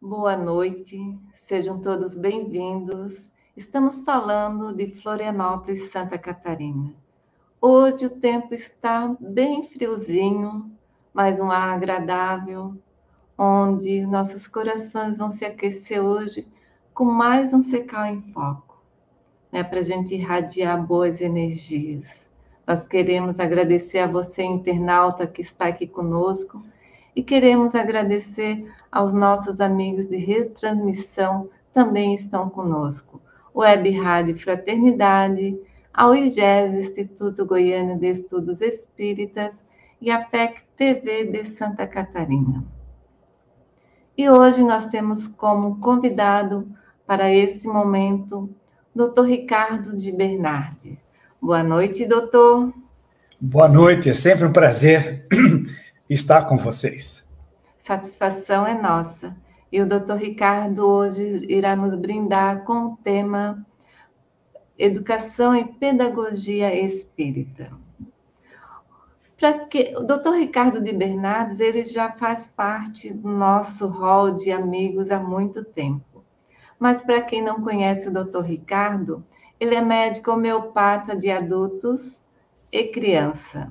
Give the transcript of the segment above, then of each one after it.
Boa noite, sejam todos bem-vindos. Estamos falando de Florianópolis, Santa Catarina. Hoje o tempo está bem friozinho, mas um ar agradável, onde nossos corações vão se aquecer hoje com mais um Secal em Foco, né, para a gente irradiar boas energias. Nós queremos agradecer a você, internauta, que está aqui conosco, e queremos agradecer aos nossos amigos de retransmissão também estão conosco. Web Rádio Fraternidade, ao IGES, Instituto Goiano de Estudos Espíritas, e a PEC TV de Santa Catarina. E hoje nós temos como convidado para esse momento Dr. Ricardo de Bernardes. Boa noite, doutor. Boa noite, é sempre um prazer estar com vocês. Satisfação é nossa. E o Dr. Ricardo hoje irá nos brindar com o tema Educação e Pedagogia Espírita. O Dr. Ricardo de Bernardes, ele já faz parte do nosso hall de amigos há muito tempo. Mas para quem não conhece o Dr. Ricardo, ele é médico homeopata de adultos e criança,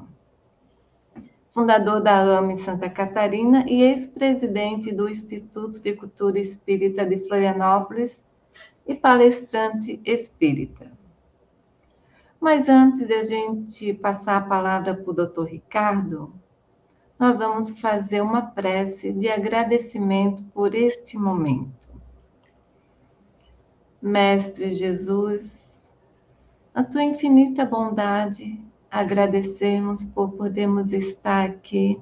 fundador da AME Santa Catarina e ex-presidente do Instituto de Cultura Espírita de Florianópolis e palestrante espírita. Mas antes de a gente passar a palavra para o Dr. Ricardo, nós vamos fazer uma prece de agradecimento por este momento. Mestre Jesus, a tua infinita bondade, agradecemos por podermos estar aqui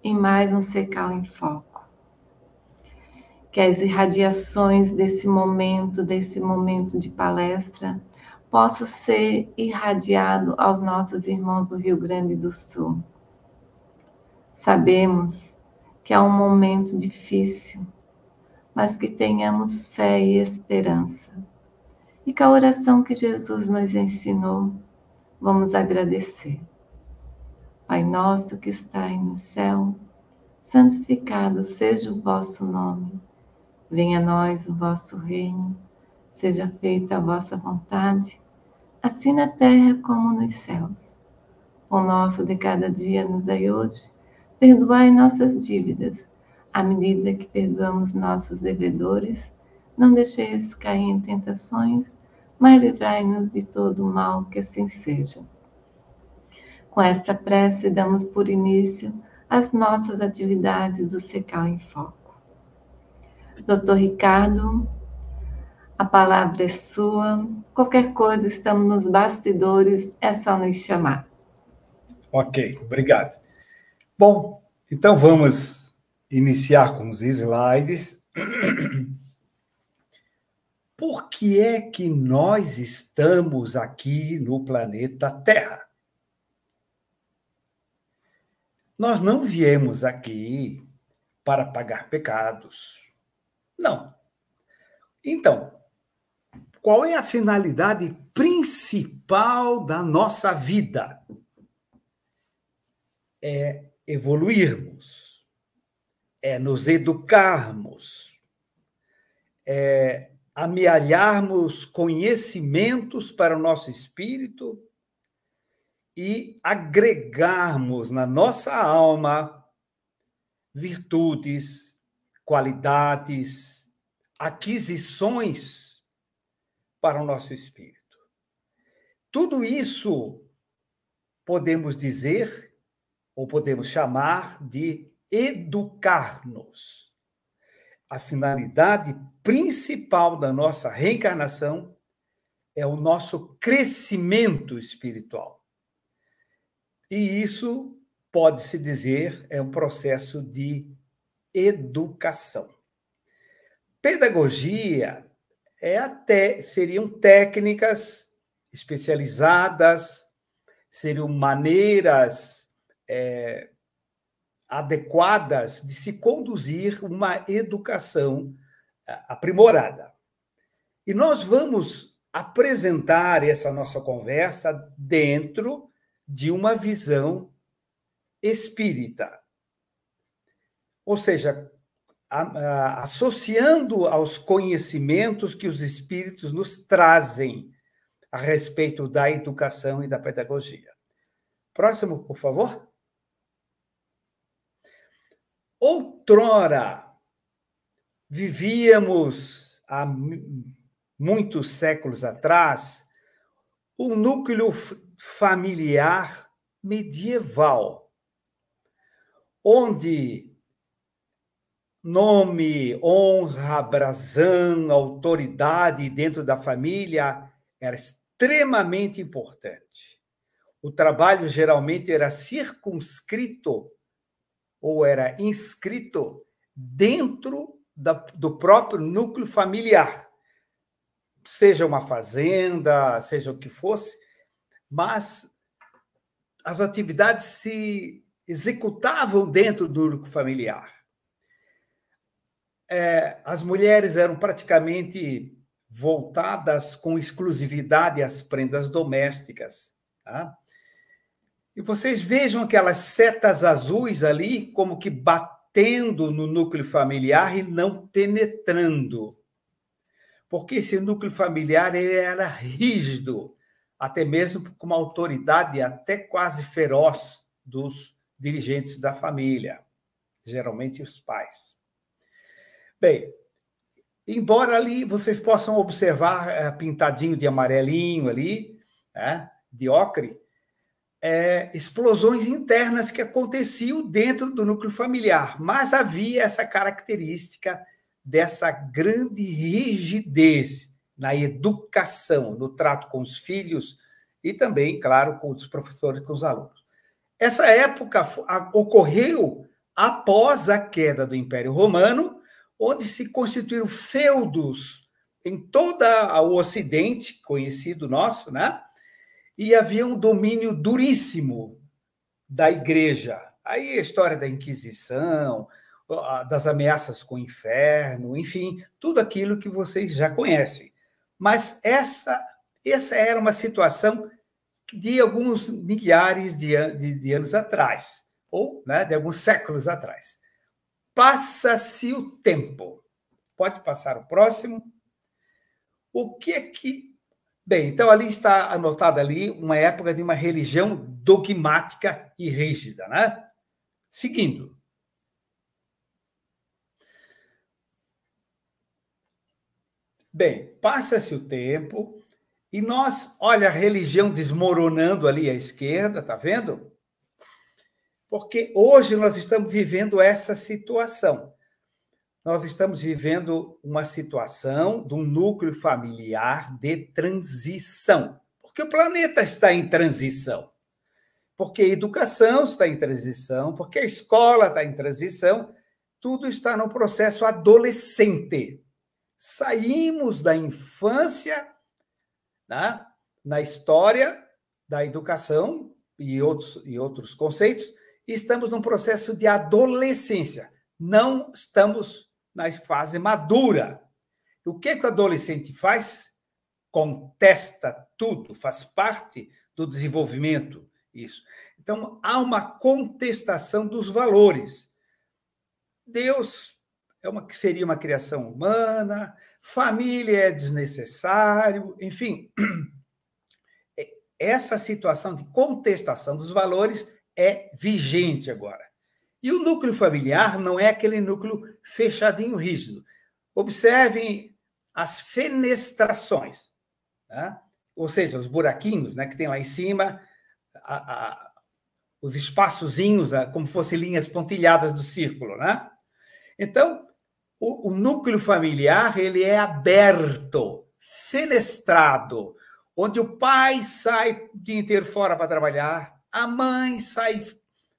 em mais um Secal em Foco. Que as irradiações desse momento de palestra, possa ser irradiado aos nossos irmãos do Rio Grande do Sul. Sabemos que é um momento difícil, mas que tenhamos fé e esperança. E com a oração que Jesus nos ensinou, vamos agradecer. Pai nosso que estais no céu, santificado seja o vosso nome. Venha a nós o vosso reino, seja feita a vossa vontade, assim na terra como nos céus. O nosso de cada dia nos dai hoje, perdoai nossas dívidas, à medida que perdoamos nossos devedores, não deixeis cair em tentações, mas livrai-nos de todo o mal, que assim seja. Com esta prece, damos por início as nossas atividades do Secal em Foco. Dr. Ricardo, a palavra é sua. Qualquer coisa, estamos nos bastidores, é só nos chamar. Ok, obrigado. Bom, então vamos iniciar com os slides. Por que é que nós estamos aqui no planeta Terra? Nós não viemos aqui para pagar pecados. Não. Então, qual é a finalidade principal da nossa vida? É evoluirmos, é nos educarmos, é amealharmos conhecimentos para o nosso espírito e agregarmos na nossa alma virtudes, qualidades, aquisições para o nosso espírito. Tudo isso podemos dizer, ou podemos chamar de educar-nos. A finalidade principal da nossa reencarnação é o nosso crescimento espiritual. E isso, pode-se dizer, é um processo de educação. Pedagogia seriam técnicas especializadas, seriam maneiras adequadas de se conduzir uma educação aprimorada. E nós vamos apresentar essa nossa conversa dentro de uma visão espírita. Ou seja, associando aos conhecimentos que os espíritos nos trazem a respeito da educação e da pedagogia. Próximo, por favor. Outrora, vivíamos, há muitos séculos atrás, um núcleo familiar medieval, onde nome, honra, brasão, autoridade dentro da família era extremamente importante. O trabalho geralmente era circunscrito ou era inscrito dentro do próprio núcleo familiar, seja uma fazenda, seja o que fosse, mas as atividades se executavam dentro do núcleo familiar. As mulheres eram praticamente voltadas com exclusividade às prendas domésticas. Tá? E vocês vejam aquelas setas azuis ali, como que batendo no núcleo familiar e não penetrando. Porque esse núcleo familiar ele era rígido, até mesmo com uma autoridade até quase feroz dos dirigentes da família, geralmente os pais. Bem, embora ali vocês possam observar pintadinho de amarelinho ali, de ocre, explosões internas que aconteciam dentro do núcleo familiar, mas havia essa característica dessa grande rigidez na educação, no trato com os filhos e também, claro, com os professores, com os alunos. Essa época ocorreu após a queda do Império Romano, onde se constituíram feudos em todo o Ocidente, conhecido nosso, né? E havia um domínio duríssimo da Igreja. Aí a história da Inquisição, das ameaças com o inferno, enfim, tudo aquilo que vocês já conhecem. Mas essa era uma situação de alguns milhares de anos atrás, ou né, de alguns séculos atrás. Passa-se o tempo. Pode passar o próximo. O que é que... Bem, então ali está anotada ali uma época de uma religião dogmática e rígida, né? Seguindo. Bem, passa-se o tempo e nós, olha a religião desmoronando ali à esquerda, tá vendo? Porque hoje nós estamos vivendo essa situação. Nós estamos vivendo uma situação de um núcleo familiar de transição. Porque o planeta está em transição. Porque a educação está em transição, porque a escola está em transição, tudo está no processo adolescente. Saímos da infância, né, na história da educação e outros conceitos, e estamos num processo de adolescência. Não estamos na fase madura. O que o adolescente faz? Contesta tudo, faz parte do desenvolvimento, isso. Então, há uma contestação dos valores. Deus seria uma criação humana, família é desnecessário, enfim. Essa situação de contestação dos valores é vigente agora. E o núcleo familiar não é aquele núcleo fechadinho, rígido. Observem as fenestrações, né? Ou seja, os buraquinhos, né, que tem lá em cima, os espaçozinhos, como fossem linhas pontilhadas do círculo, né? Então, o núcleo familiar ele é aberto, fenestrado, onde o pai sai o dia inteiro fora para trabalhar, a mãe sai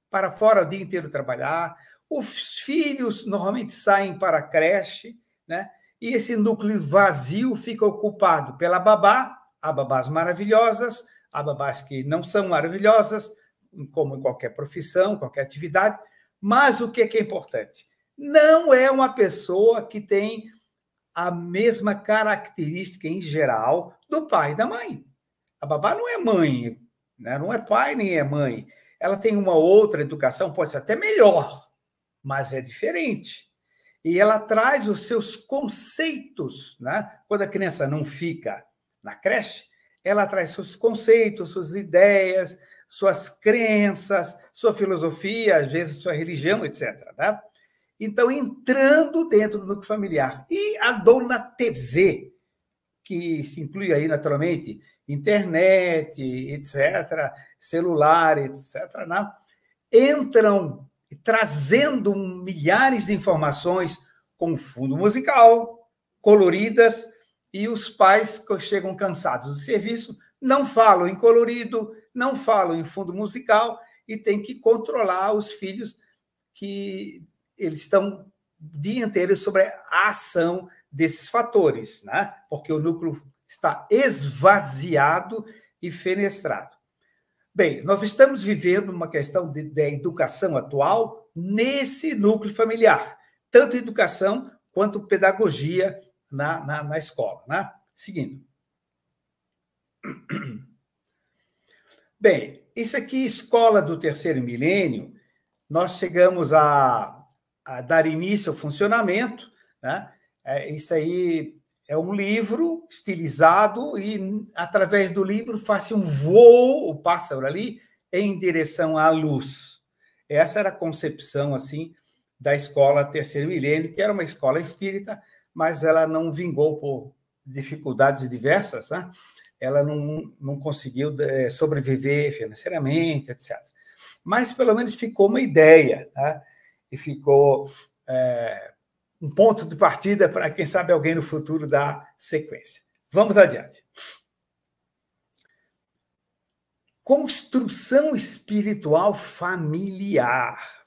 para fora o dia inteiro trabalhar, os filhos normalmente saem para a creche, né? E esse núcleo vazio fica ocupado pela babá, há babás maravilhosas, há babás que não são maravilhosas, como em qualquer profissão, qualquer atividade, mas o que é importante? Não é uma pessoa que tem a mesma característica em geral do pai e da mãe. A babá não é mãe, né? Não é pai nem é mãe. Ela tem uma outra educação, pode ser até melhor, mas é diferente. e ela traz os seus conceitos, né? Quando a criança não fica na creche, ela traz seus conceitos, suas ideias, suas crenças, sua filosofia, às vezes sua religião, etc. Né? Então, entrando dentro do núcleo familiar. E a dona TV, que se inclui aí, naturalmente, internet, etc., celular, etc., né? Entram trazendo milhares de informações com fundo musical, coloridas, e os pais que chegam cansados do serviço não falam em colorido, não falam em fundo musical e tem que controlar os filhos que eles estão o dia inteiro sobre a ação desses fatores, né? Porque o núcleo está esvaziado e fenestrado. Bem, nós estamos vivendo uma questão de educação atual nesse núcleo familiar, tanto educação quanto pedagogia na escola. Né? Seguindo. Bem, isso aqui, Escola do Terceiro Milênio, nós chegamos a dar início ao funcionamento. Né? Isso aí é um livro estilizado e, através do livro, faz um voo, o pássaro ali, em direção à luz. Essa era a concepção, assim, da Escola Terceiro Milênio, que era uma escola espírita, mas ela não vingou por dificuldades diversas, né? Ela não conseguiu sobreviver financeiramente, etc. Mas, pelo menos, ficou uma ideia, né? E ficou um ponto de partida para, quem sabe, alguém no futuro dar sequência. Vamos adiante. Construção espiritual familiar.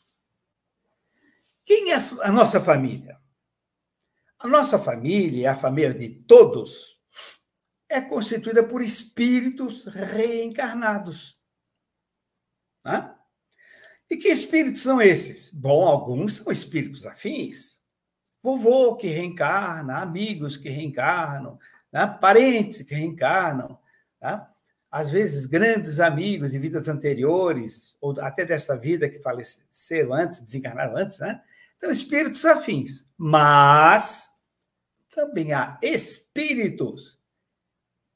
Quem é a nossa família? A nossa família, a família de todos, é constituída por espíritos reencarnados. Né? E que espíritos são esses? Bom, alguns são espíritos afins. Vovô que reencarna, amigos que reencarnam, né? Parentes que reencarnam, né? Às vezes grandes amigos de vidas anteriores, ou até desta vida que faleceram antes, desencarnaram antes, né? Então, espíritos afins. Mas também há espíritos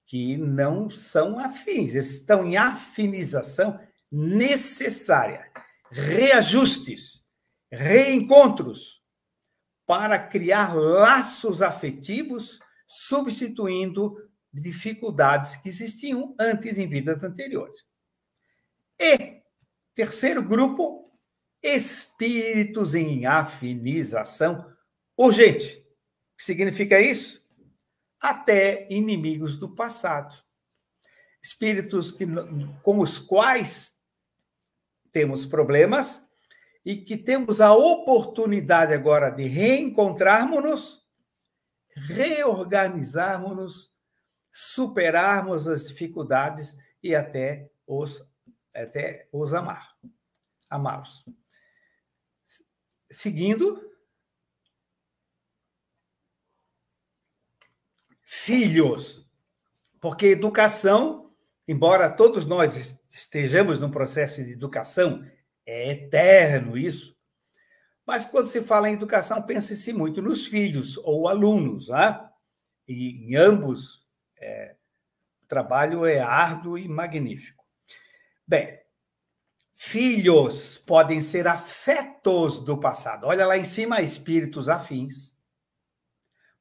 que não são afins, eles estão em afinização necessária. Reajustes, reencontros, para criar laços afetivos, substituindo dificuldades que existiam antes em vidas anteriores. E, terceiro grupo, espíritos em afinização urgente. O que significa isso? Até inimigos do passado. Espíritos com os quais temos problemas e que temos a oportunidade agora de reencontrarmos-nos, reorganizarmos-nos, superarmos as dificuldades e até os amá-los. Seguindo, filhos, porque educação, embora todos nós estejamos num processo de educação, é eterno isso, mas quando se fala em educação, pensa-se muito nos filhos ou alunos, né? E em ambos, o trabalho é árduo e magnífico. Bem, filhos podem ser afetos do passado. Olha lá em cima, espíritos afins.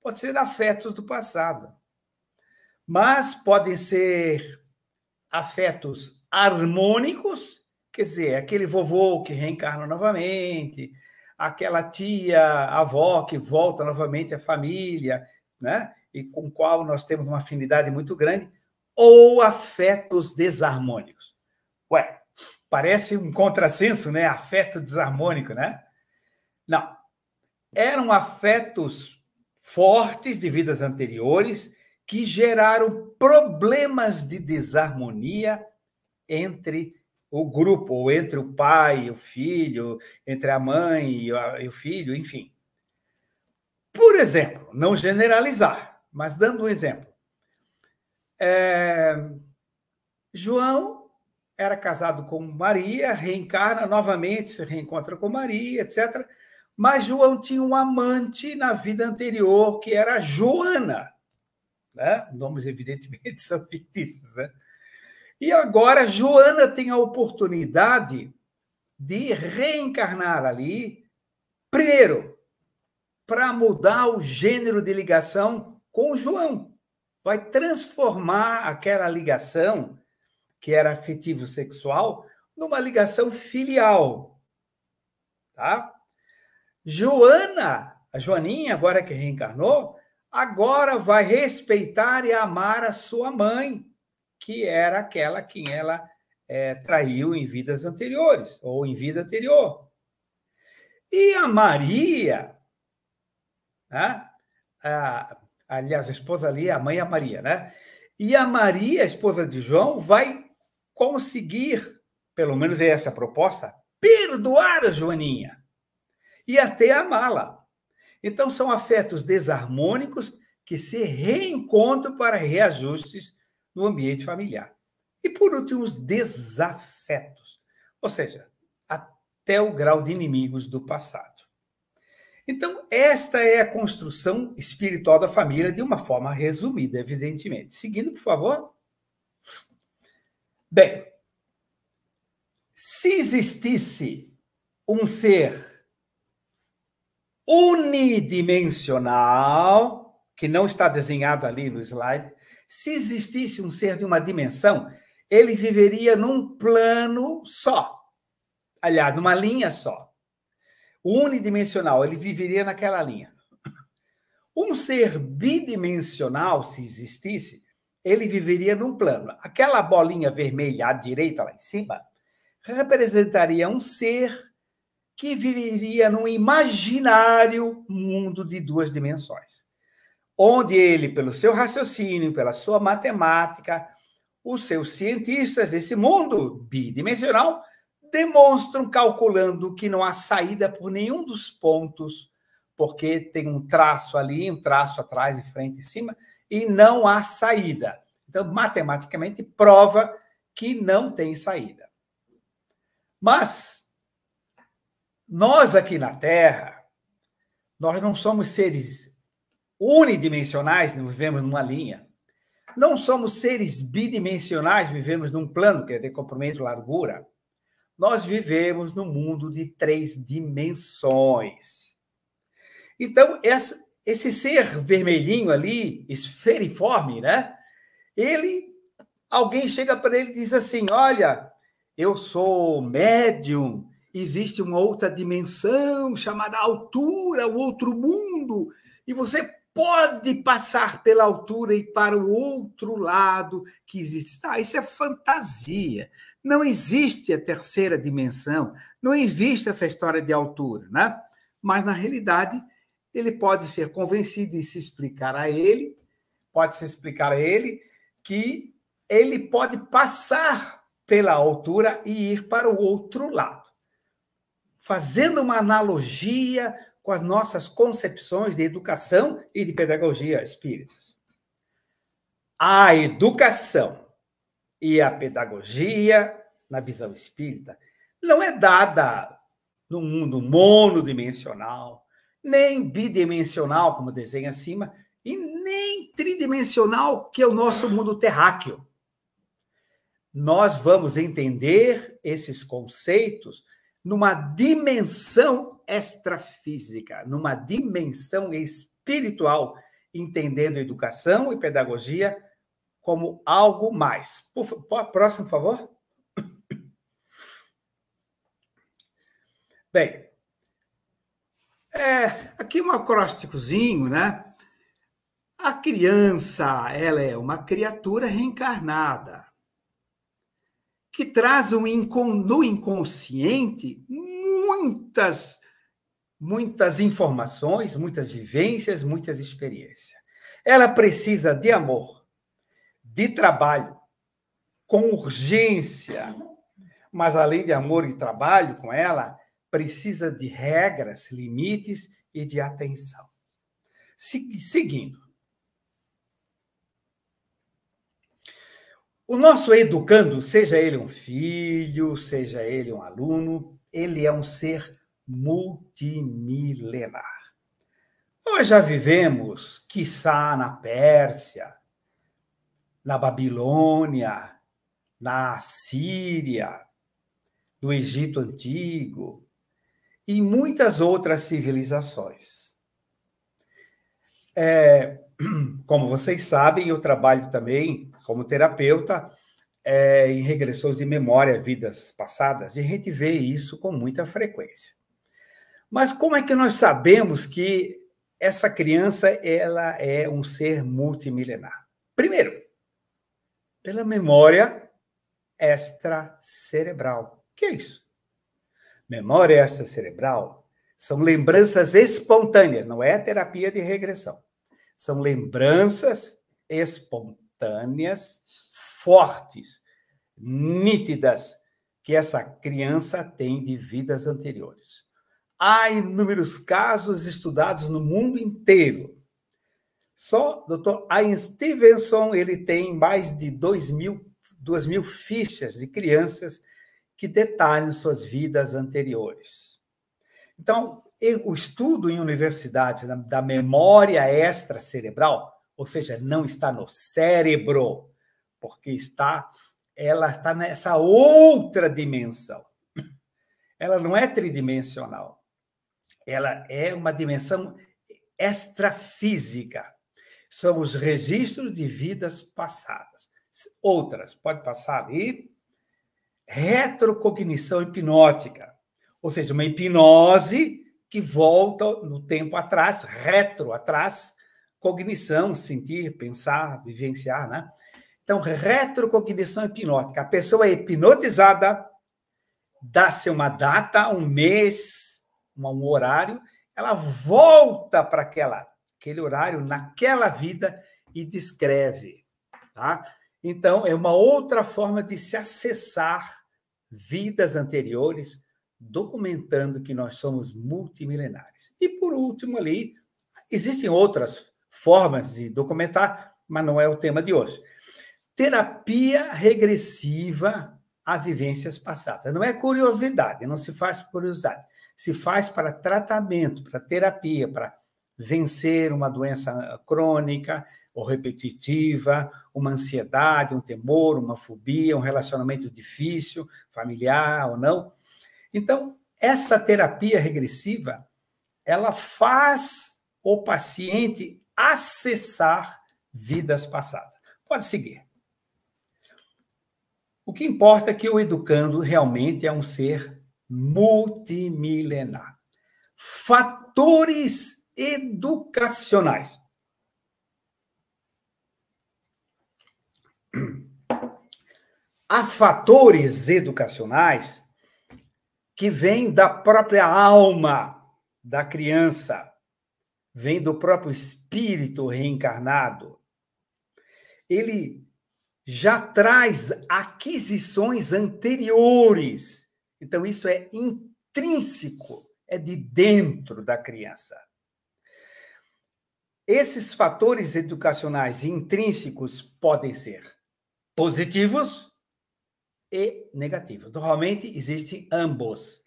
Pode ser afetos do passado. Mas podem ser afetos harmônicos, quer dizer, aquele vovô que reencarna novamente, aquela tia, avó que volta novamente à família, né? E com o qual nós temos uma afinidade muito grande, ou afetos desarmônicos. Ué, parece um contrassenso, né? Afeto desarmônico, né? Não. Eram afetos fortes de vidas anteriores que geraram problemas de desarmonia entre o grupo, ou entre o pai e o filho, entre a mãe e o filho, enfim. Por exemplo, não generalizar, mas dando um exemplo. João era casado com Maria, reencarna novamente, se reencontra com Maria, etc. Mas João tinha um amante na vida anterior, que era Joana. Né? Nomes, evidentemente, são fictícios. Né? E agora Joana tem a oportunidade de reencarnar ali, primeiro, para mudar o gênero de ligação com João. Vai transformar aquela ligação, que era afetivo-sexual, numa ligação filial. Tá? Joana, a Joaninha, agora que reencarnou, agora vai respeitar e amar a sua mãe, que era aquela quem ela traiu em vidas anteriores, ou em vida anterior. E a Maria, né? Aliás, a esposa ali, a mãe é a Maria, né? E a Maria, a esposa de João, vai conseguir, pelo menos é essa a proposta, perdoar a Joaninha e até amá-la. Então, são afetos desarmônicos que se reencontram para reajustes no ambiente familiar. E, por último, os desafetos, ou seja, até o grau de inimigos do passado. Então, esta é a construção espiritual da família de uma forma resumida, evidentemente. Seguindo, por favor. Bem, se existisse um ser unidimensional, que não está desenhado ali no slide, se existisse um ser de uma dimensão, ele viveria num plano só. Aliás, numa linha só. Unidimensional, ele viveria naquela linha. Um ser bidimensional, se existisse, ele viveria num plano. Aquela bolinha vermelha à direita, lá em cima, representaria um ser que viveria num imaginário mundo de duas dimensões, onde ele, pelo seu raciocínio, pela sua matemática, os seus cientistas desse mundo bidimensional demonstram calculando que não há saída por nenhum dos pontos, porque tem um traço ali, um traço atrás, em frente e cima, e não há saída. Então, matematicamente, prova que não tem saída. Mas, nós aqui na Terra, nós não somos seres unidimensionais, não vivemos numa linha. Não somos seres bidimensionais, vivemos num plano, quer dizer, comprimento e largura. Nós vivemos num mundo de 3 dimensões. Então, esse ser vermelhinho ali, esferiforme, né? Alguém chega para ele e diz assim, olha, eu sou médium, existe uma outra dimensão chamada altura, o outro mundo, e você pode passar pela altura e para o outro lado que existe. Isso é fantasia. Não existe a terceira dimensão, não existe essa história de altura, né? Mas, na realidade, ele pode ser convencido e se explicar a ele, que ele pode passar pela altura e ir para o outro lado. Fazendo uma analogia com as nossas concepções de educação e de pedagogia espíritas. A educação e a pedagogia, na visão espírita, não é dada no mundo monodimensional, nem bidimensional, como desenha acima, e nem tridimensional, que é o nosso mundo terráqueo. Nós vamos entender esses conceitos numa dimensão extrafísica, numa dimensão espiritual, entendendo educação e pedagogia como algo mais. Próximo, por favor. Bem, aqui um acrósticozinho, né? A criança, ela é uma criatura reencarnada que traz no inconsciente muitas informações, muitas vivências, muitas experiências. Ela precisa de amor, de trabalho, com urgência, mas além de amor e trabalho com ela, precisa de regras, limites e de atenção. Seguindo. O nosso educando, seja ele um filho, seja ele um aluno, ele é um ser multimilenar. Nós já vivemos, quiçá, na Pérsia, na Babilônia, na Síria, no Egito Antigo e muitas outras civilizações. Como vocês sabem, eu trabalho também como terapeuta em regressões de memória, vidas passadas, e a gente vê isso com muita frequência. Mas como é que nós sabemos que essa criança ela é um ser multimilenar? Primeiro, pela memória extracerebral. O que é isso? Memória extracerebral são lembranças espontâneas, não é terapia de regressão. São lembranças espontâneas, fortes, nítidas, que essa criança tem de vidas anteriores. Há inúmeros casos estudados no mundo inteiro. Só o Dr. Ian Stevenson ele tem mais de 2.000 fichas de crianças que detalham suas vidas anteriores. Então, o estudo em universidades da memória extracerebral, ou seja, não está no cérebro, porque ela está nessa outra dimensão. Ela não é tridimensional. Ela é uma dimensão extrafísica. São os registros de vidas passadas. Outras, pode passar ali, retrocognição hipnótica, ou seja, uma hipnose que volta no tempo atrás, atrás, cognição, sentir, pensar, vivenciar, né? Então, retrocognição hipnótica. A pessoa é hipnotizada, dá-se uma data, um mês, um horário, ela volta para aquele horário, naquela vida, e descreve, tá? Então, é uma outra forma de se acessar vidas anteriores, documentando que nós somos multimilenares. E, por último, ali, existem outras formas de documentar, mas não é o tema de hoje. Terapia regressiva a vivências passadas. Não é curiosidade, não se faz por curiosidade. Se faz para tratamento, para terapia, para vencer uma doença crônica ou repetitiva, uma ansiedade, um temor, uma fobia, um relacionamento difícil, familiar ou não. Então, essa terapia regressiva, ela faz o paciente acessar vidas passadas. Pode seguir. O que importa é que o educando realmente é um ser multimilenar. Fatores educacionais. Há fatores educacionais que vêm da própria alma da criança, vêm do próprio espírito reencarnado. Ele já traz aquisições anteriores. Então, isso é intrínseco, é de dentro da criança. Esses fatores educacionais intrínsecos podem ser positivos e negativos. Normalmente, existem ambos.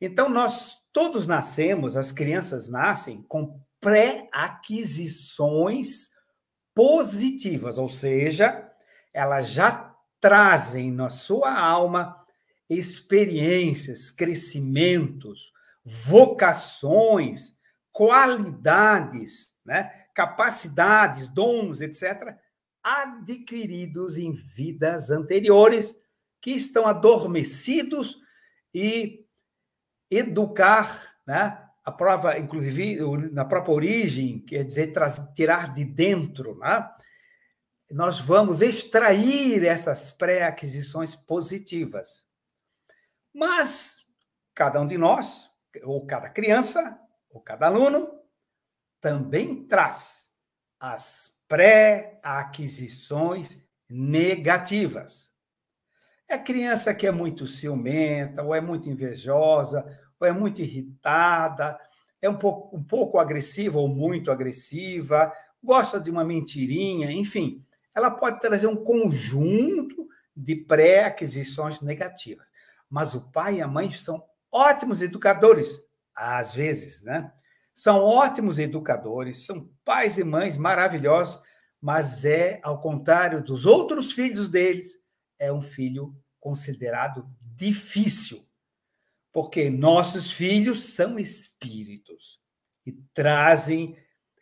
Então, nós todos nascemos, as crianças nascem com pré-aquisições positivas, ou seja, elas já trazem na sua alma experiências, crescimentos, vocações, qualidades, né? Capacidades, dons, etc., adquiridos em vidas anteriores que estão adormecidos e educar, né? A prova, inclusive, na própria origem, quer dizer, tirar de dentro, né? Nós vamos extrair essas pré-aquisições positivas. Mas cada um de nós, ou cada criança, ou cada aluno, também traz as pré-aquisições negativas. É criança que é muito ciumenta, ou é muito invejosa, ou é muito irritada, é um pouco agressiva ou muito agressiva, gosta de uma mentirinha, enfim. Ela pode trazer um conjunto de pré-aquisições negativas. Mas o pai e a mãe são ótimos educadores às vezes, né? São ótimos educadores, são pais e mães maravilhosos, mas ao contrário dos outros filhos deles, é um filho considerado difícil, porque nossos filhos são espíritos e trazem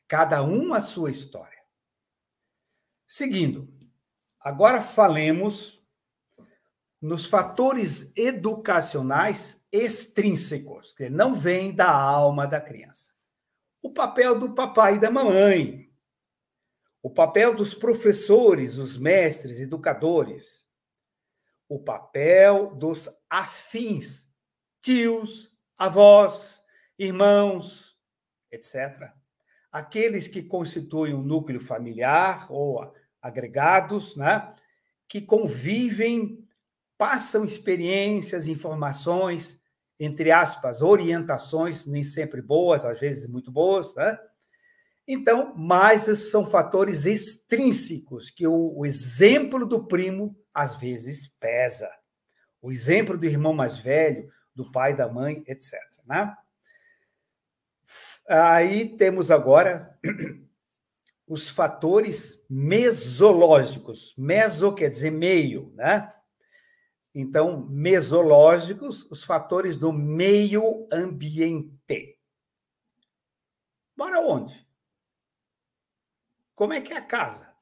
cada um a sua história. Seguindo, agora falemos nos fatores educacionais extrínsecos, que não vêm da alma da criança. O papel do papai e da mamãe, o papel dos professores, os mestres, educadores, o papel dos afins, tios, avós, irmãos, etc. Aqueles que constituem um núcleo familiar ou agregados, né, que convivem, passam experiências, informações, entre aspas, orientações, nem sempre boas, às vezes muito boas, né? Então, mas são fatores extrínsecos que o exemplo do primo, às vezes, pesa. O exemplo do irmão mais velho, do pai, da mãe, etc. Né? Aí temos agora os fatores mesológicos. Meso quer dizer meio, né? Então, mesológicos, os fatores do meio ambiente. Bora onde? Como é que é a casa?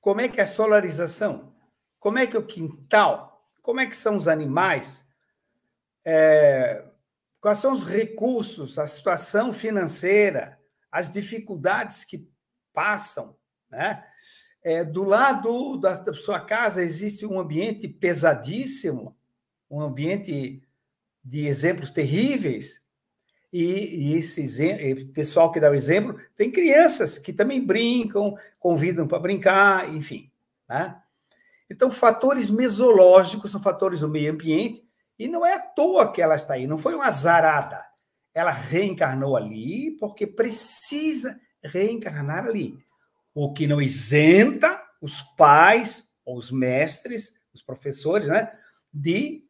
Como é que é a solarização? Como é que é o quintal? Como é que são os animais? Quais são os recursos, a situação financeira, as dificuldades que passam, né? Do lado da sua casa existe um ambiente pesadíssimo, um ambiente de exemplos terríveis, e esse pessoal que dá o exemplo tem crianças que também brincam, convidam para brincar, enfim. Né? Então, fatores mesológicos são fatores do meio ambiente, e não é à toa que ela está aí, não foi uma azarada. Ela reencarnou ali porque precisa reencarnar ali. O que não isenta os pais, ou os mestres, os professores, né, de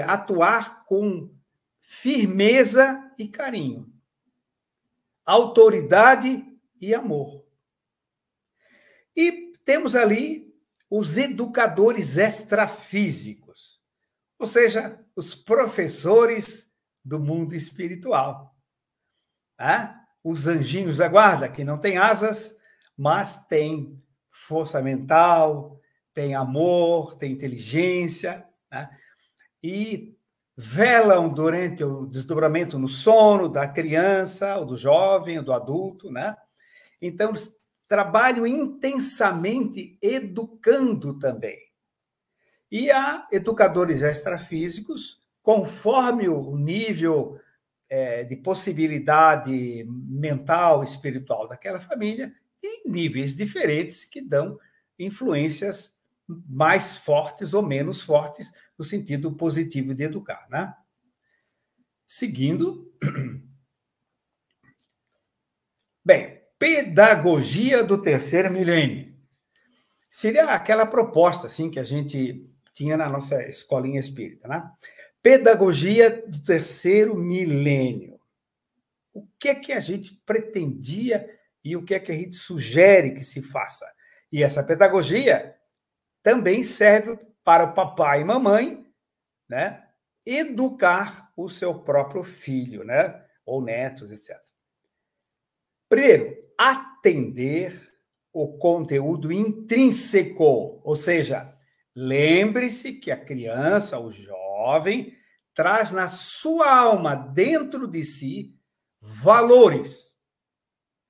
atuar com firmeza e carinho, autoridade e amor. E temos ali os educadores extrafísicos, ou seja, os professores do mundo espiritual. Os anjinhos da guarda, que não têm asas, mas têm força mental, têm amor, têm inteligência, né? E velam durante o desdobramento no sono da criança, ou do jovem, ou do adulto, né? Então, eles trabalham intensamente educando também. E há educadores extrafísicos, conforme o nível de possibilidade mental, espiritual daquela família, em níveis diferentes que dão influências mais fortes ou menos fortes no sentido positivo de educar, né? Seguindo. Bem, pedagogia do terceiro milênio. Seria aquela proposta assim que a gente tinha na nossa escolinha espírita, né? Pedagogia do terceiro milênio. O que é que a gente pretendia e o que é que a gente sugere que se faça? E essa pedagogia também serve para o papai e mamãe, né, educar o seu próprio filho, né, ou netos, etc. Primeiro, atender o conteúdo intrínseco, ou seja, lembre-se que a criança, o jovem, traz na sua alma, dentro de si, valores,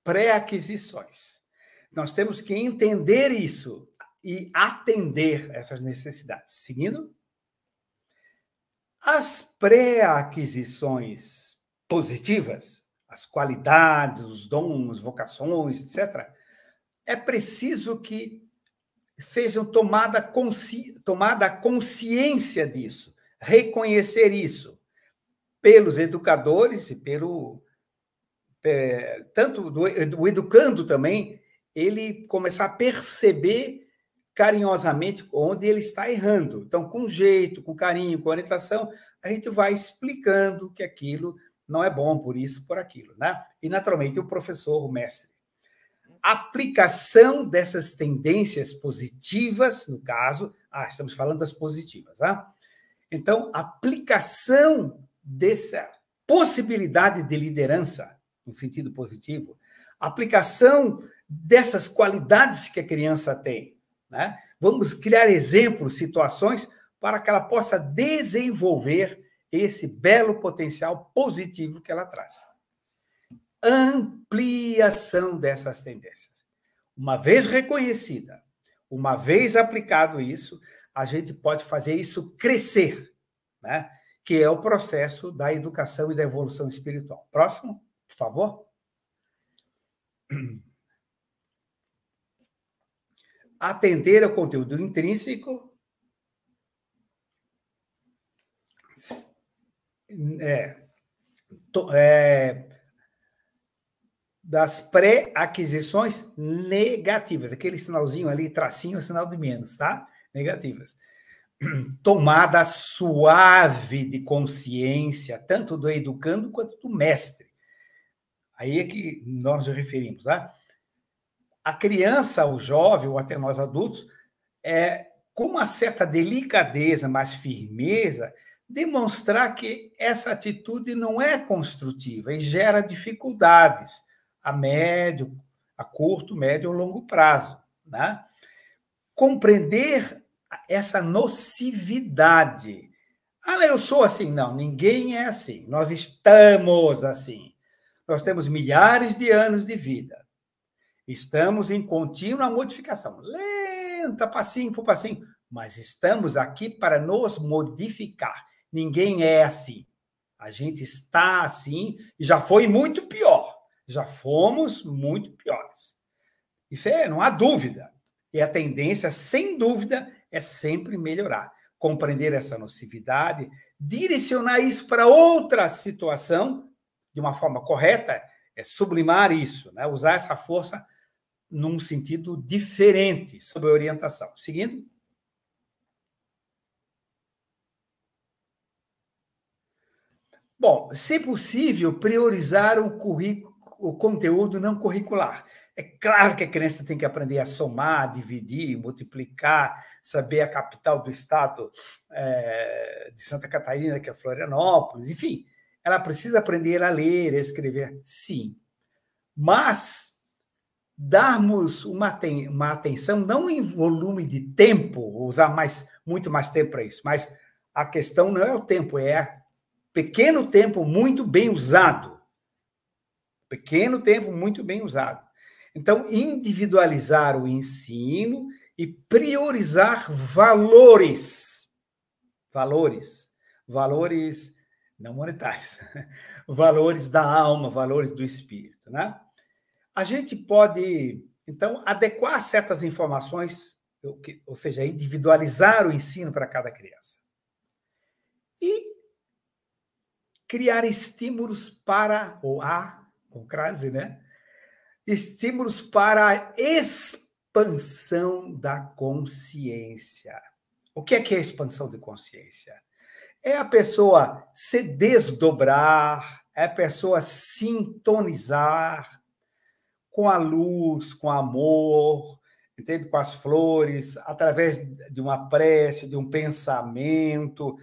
pré-aquisições. Nós temos que entender isso e atender essas necessidades. Seguindo, as pré-aquisições positivas, as qualidades, os dons, vocações, etc., é preciso que sejam tomada consciência disso, reconhecer isso pelos educadores e tanto do educando também, ele começar a perceber carinhosamente onde ele está errando. Então, com jeito, com carinho, com orientação, a gente vai explicando que aquilo não é bom por isso, por aquilo, né? E, naturalmente, o professor, o mestre. Aplicação dessas tendências positivas, no caso, estamos falando das positivas, tá? Então, aplicação dessa possibilidade de liderança, no sentido positivo, aplicação dessas qualidades que a criança tem, né? Vamos criar exemplos, situações, para que ela possa desenvolver esse belo potencial positivo que ela traz. Ampliação dessas tendências. Uma vez reconhecida, uma vez aplicado isso, a gente pode fazer isso crescer, né? Que é o processo da educação e da evolução espiritual. Próximo, por favor. Atender ao conteúdo intrínseco das pré-aquisições negativas. Aquele sinalzinho ali, tracinho, é sinal de menos, tá? Negativas. Tomada suave de consciência, tanto do educando quanto do mestre. Aí é que nós nos referimos, tá? A criança, o jovem, ou até nós adultos, com uma certa delicadeza, mas firmeza, demonstrar que essa atitude não é construtiva e gera dificuldades a médio, a curto, médio ou longo prazo, né? Compreender essa nocividade. Eu sou assim. Não, ninguém é assim. Nós estamos assim. Nós temos milhares de anos de vida. Estamos em contínua modificação. Lenta, passinho por passinho. Mas estamos aqui para nos modificar. Ninguém é assim. A gente está assim e já foi muito pior. Já fomos muito piores. Isso não há dúvida. E a tendência, sem dúvida, é sempre melhorar. Compreender essa nocividade, direcionar isso para outra situação de uma forma correta, sublimar isso, né? Usar essa força num sentido diferente, sob a orientação. Seguindo. Bom, se possível, priorizar o conteúdo não curricular. É claro que a criança tem que aprender a somar, dividir, multiplicar, saber a capital do estado de Santa Catarina, que é Florianópolis, enfim. Ela precisa aprender a ler, a escrever, sim. Mas darmos uma atenção, não em volume de tempo, usar muito mais tempo para isso, mas a questão não é o tempo, é pequeno tempo muito bem usado. Pequeno tempo muito bem usado. Então, individualizar o ensino e priorizar valores. Valores não monetários. Valores da alma, valores do espírito, né? A gente pode, então, adequar certas informações, ou seja, individualizar o ensino para cada criança. E criar estímulos para, com crase, né? Estímulos para a expansão da consciência. O que é a expansão de consciência? É a pessoa se desdobrar, é a pessoa sintonizar com a luz, com o amor, entende? Com as flores, através de uma prece, de um pensamento,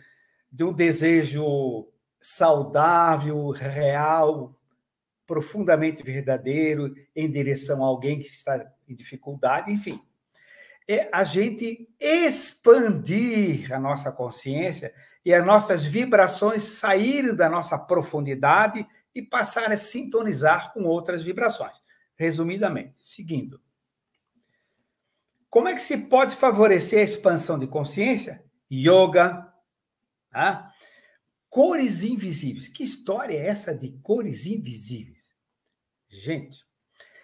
de um desejo saudável, real, profundamente verdadeiro, em direção a alguém que está em dificuldade, enfim. É a gente expandir a nossa consciência e as nossas vibrações saírem da nossa profundidade e passar a sintonizar com outras vibrações. Resumidamente, seguindo. Como é que se pode favorecer a expansão de consciência? Yoga, tá? Cores invisíveis. Que história é essa de cores invisíveis? Gente,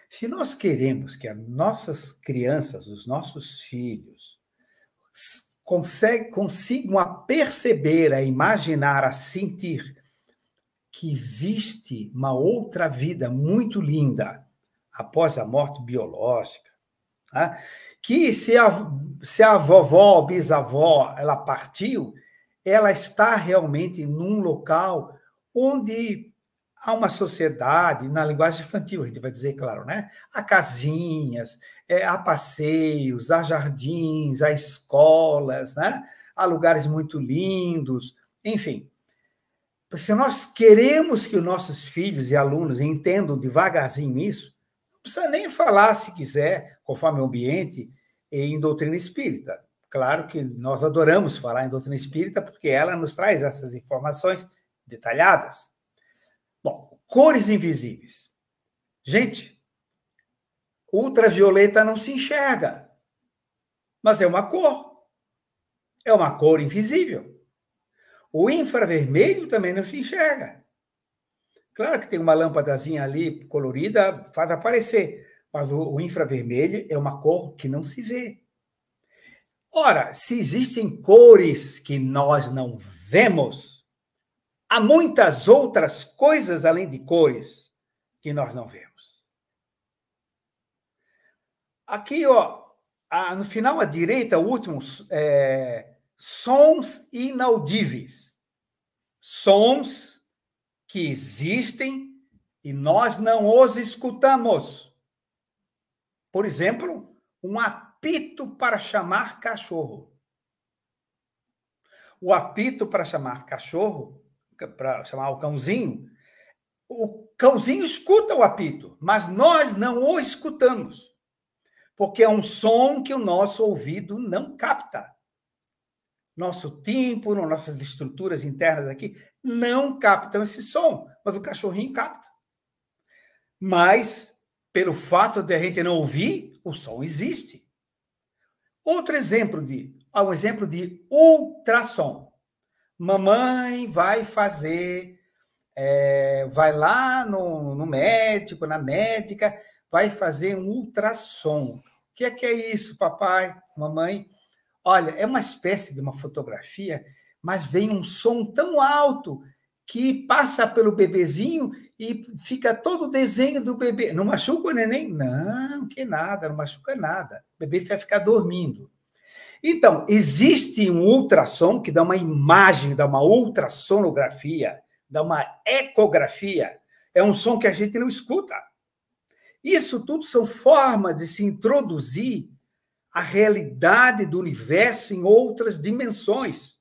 se nós queremos que as nossas crianças, os nossos filhos, consigam a perceber, a imaginar, a sentir que existe uma outra vida muito linda após a morte biológica, tá? Que se a vovó, bisavó, ela partiu, ela está realmente num local onde há uma sociedade, na linguagem infantil, a gente vai dizer, claro, né? Há casinhas, há passeios, há jardins, há escolas, né? Há lugares muito lindos, enfim. Se nós queremos que os nossos filhos e alunos entendam devagarzinho isso, não precisa nem falar, se quiser, conforme o ambiente, em doutrina espírita. Claro que nós adoramos falar em doutrina espírita porque ela nos traz essas informações detalhadas. Bom, cores invisíveis. Gente, ultravioleta não se enxerga, mas é uma cor. É uma cor invisível. O infravermelho também não se enxerga. Claro que tem uma lâmpadazinha ali colorida, faz aparecer, mas o infravermelho é uma cor que não se vê. Ora, se existem cores que nós não vemos, há muitas outras coisas além de cores que nós não vemos. Aqui, ó, no final à direita, o último, sons inaudíveis. Sons que existem e nós não os escutamos. Por exemplo, um apito para chamar cachorro. O apito para chamar cachorro, para chamar o cãozinho escuta o apito, mas nós não o escutamos, porque é um som que o nosso ouvido não capta. Nosso tímpano, nossas estruturas internas aqui não captam esse som, mas o cachorrinho capta. Mas, pelo fato de a gente não ouvir, o som existe. Outro exemplo um exemplo de ultrassom. Mamãe vai fazer, vai lá no médico, na médica, vai fazer um ultrassom. O que é isso, papai, mamãe? Olha, é uma espécie de uma fotografia, mas vem um som tão alto que passa pelo bebezinho e fica todo o desenho do bebê. Não machuca o neném? Não, que nada, não machuca nada. O bebê vai ficar dormindo. Então, existe um ultrassom que dá uma imagem, dá uma ultrassonografia, dá uma ecografia. É um som que a gente não escuta. Isso tudo são formas de se introduzir a realidade do universo em outras dimensões.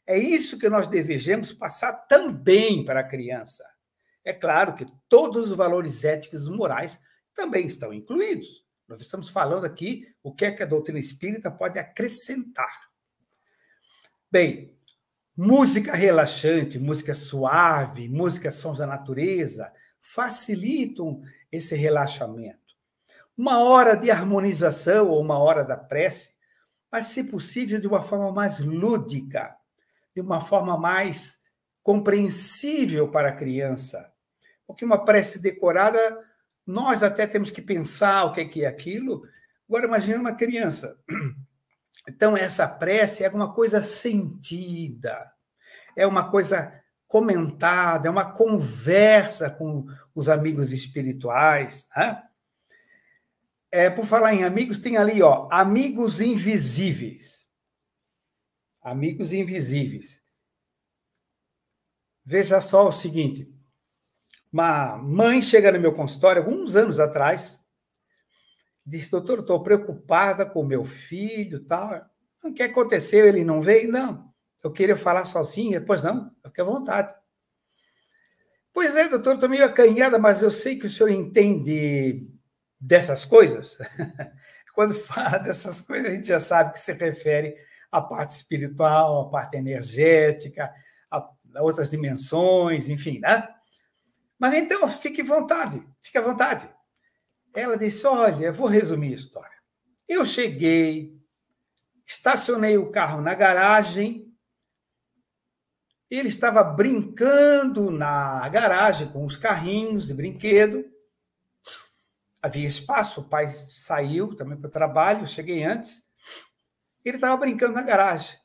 É isso que nós desejamos passar também para a criança. É claro que todos os valores éticos e morais também estão incluídos. Nós estamos falando aqui o que é que a doutrina espírita pode acrescentar. Bem, música relaxante, música suave, música sons da natureza facilitam esse relaxamento. Uma hora de harmonização ou uma hora da prece, mas, se possível, de uma forma mais lúdica, de uma forma mais compreensível para a criança. Porque uma prece decorada, nós até temos que pensar o que é aquilo. Agora, imagine uma criança. Então, essa prece é uma coisa sentida, é uma coisa comentada, é uma conversa com os amigos espirituais, né? Por falar em amigos, tem ali, ó, amigos invisíveis. Amigos invisíveis. Veja só o seguinte, uma mãe chega no meu consultório, alguns anos atrás, disse, doutor, estou preocupada com o meu filho e tal. O que aconteceu? Ele não veio? Não. Eu queria falar sozinha. Pois não, fique à vontade. Pois é, doutor, estou meio acanhada, mas eu sei que o senhor entende dessas coisas. Quando fala dessas coisas, a gente já sabe que se refere à parte espiritual, à parte energética, a outras dimensões, enfim, né? Mas então, fique à vontade. Ela disse, olha, eu vou resumir a história. Eu cheguei, estacionei o carro na garagem, ele estava brincando na garagem com os carrinhos de brinquedo, havia espaço, o pai saiu também para o trabalho, eu cheguei antes, ele estava brincando na garagem.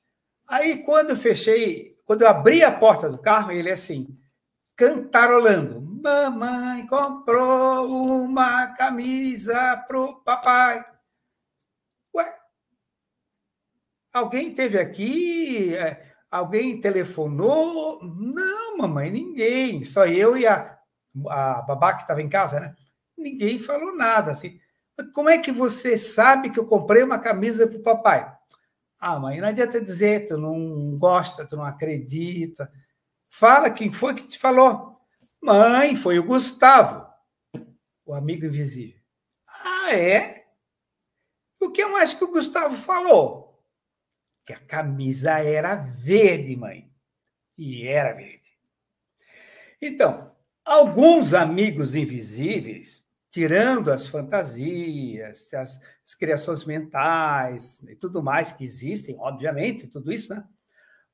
Aí, quando eu abri a porta do carro, ele assim, cantarolando, mamãe comprou uma camisa pro papai. Ué, alguém teve aqui, Alguém telefonou? Não, mamãe, ninguém. Só eu e a babá que estava em casa, né? Ninguém falou nada, assim. Como é que você sabe que eu comprei uma camisa para o papai? Ah, mãe, não adianta dizer, tu não gosta, tu não acredita. Fala quem foi que te falou. Mãe, foi o Gustavo, o amigo invisível. Ah, é? O que mais que o Gustavo falou? Que a camisa era verde, mãe. E era verde. Então, alguns amigos invisíveis, tirando as fantasias, as criações mentais e tudo mais que existem, obviamente, tudo isso, né?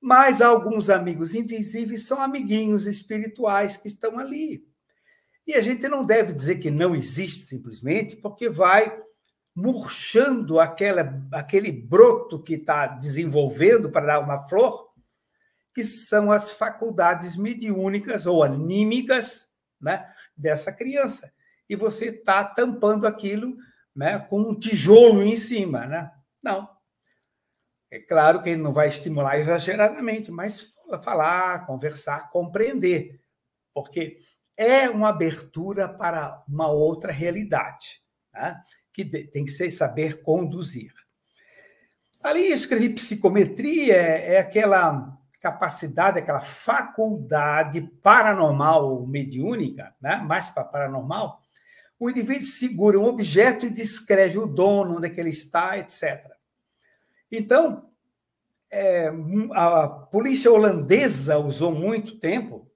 Mas alguns amigos invisíveis são amiguinhos espirituais que estão ali. E a gente não deve dizer que não existe simplesmente, porque vai murchando aquele broto que está desenvolvendo para dar uma flor, que são as faculdades mediúnicas ou anímicas, né, dessa criança. E você está tampando aquilo, né, com um tijolo em cima. Né? Não. É claro que ele não vai estimular exageradamente, mas falar, conversar, compreender, porque é uma abertura para uma outra realidade, né, que tem que saber conduzir. Ali eu escrevi psicometria, é aquela capacidade, aquela faculdade paranormal ou mediúnica, né? Mais para paranormal, o indivíduo segura um objeto e descreve o dono, onde é que ele está, etc. Então, a polícia holandesa usou muito tempo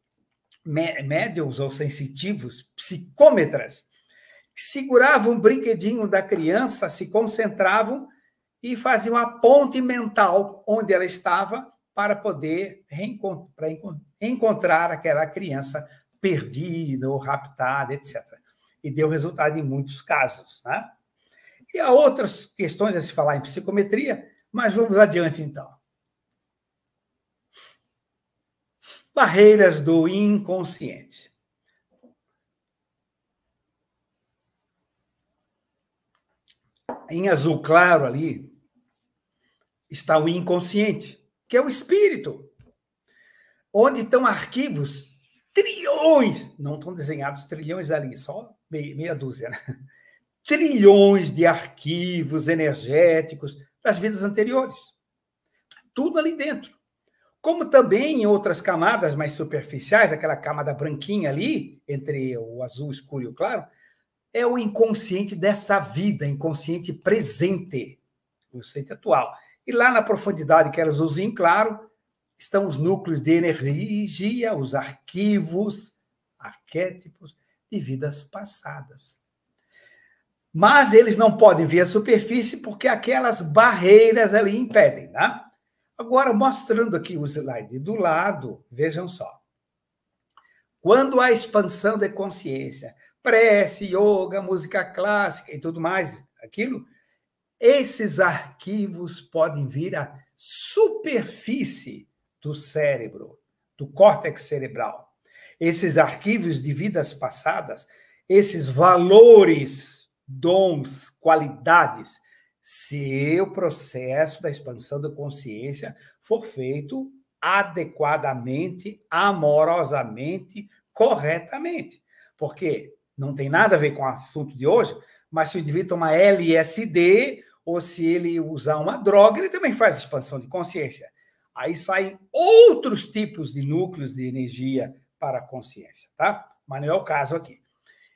médiums ou sensitivos, psicômetras, que seguravam um brinquedinho da criança, se concentravam e faziam a ponte mental onde ela estava para poder encontrar aquela criança perdida ou raptada, etc. E deu resultado em muitos casos. Né? E há outras questões a se falar em psicometria, mas vamos adiante, então. Barreiras do inconsciente. Em azul claro ali está o inconsciente, que é o espírito, onde estão arquivos, trilhões, não estão desenhados trilhões ali, só meia dúzia, né? Trilhões de arquivos energéticos das vidas anteriores. Tudo ali dentro. Como também em outras camadas mais superficiais, aquela camada branquinha ali, entre o azul escuro e o claro, é o inconsciente dessa vida, inconsciente presente, o inconsciente atual. E lá na profundidade, que era azulzinho claro, estão os núcleos de energia, os arquivos, arquétipos de vidas passadas. Mas eles não podem vir à superfície porque aquelas barreiras ali impedem, né? Agora, mostrando aqui o slide do lado, vejam só. Quando há expansão da consciência, prece, yoga, música clássica e tudo mais, aquilo, esses arquivos podem vir à superfície do cérebro, do córtex cerebral. Esses arquivos de vidas passadas, esses valores, dons, qualidades, se o processo da expansão da consciência for feito adequadamente, amorosamente, corretamente. Porque não tem nada a ver com o assunto de hoje, mas se o indivíduo tomar LSD ou se ele usar uma droga, ele também faz expansão de consciência. Aí saem outros tipos de núcleos de energia para a consciência, tá? Mas não é o caso aqui.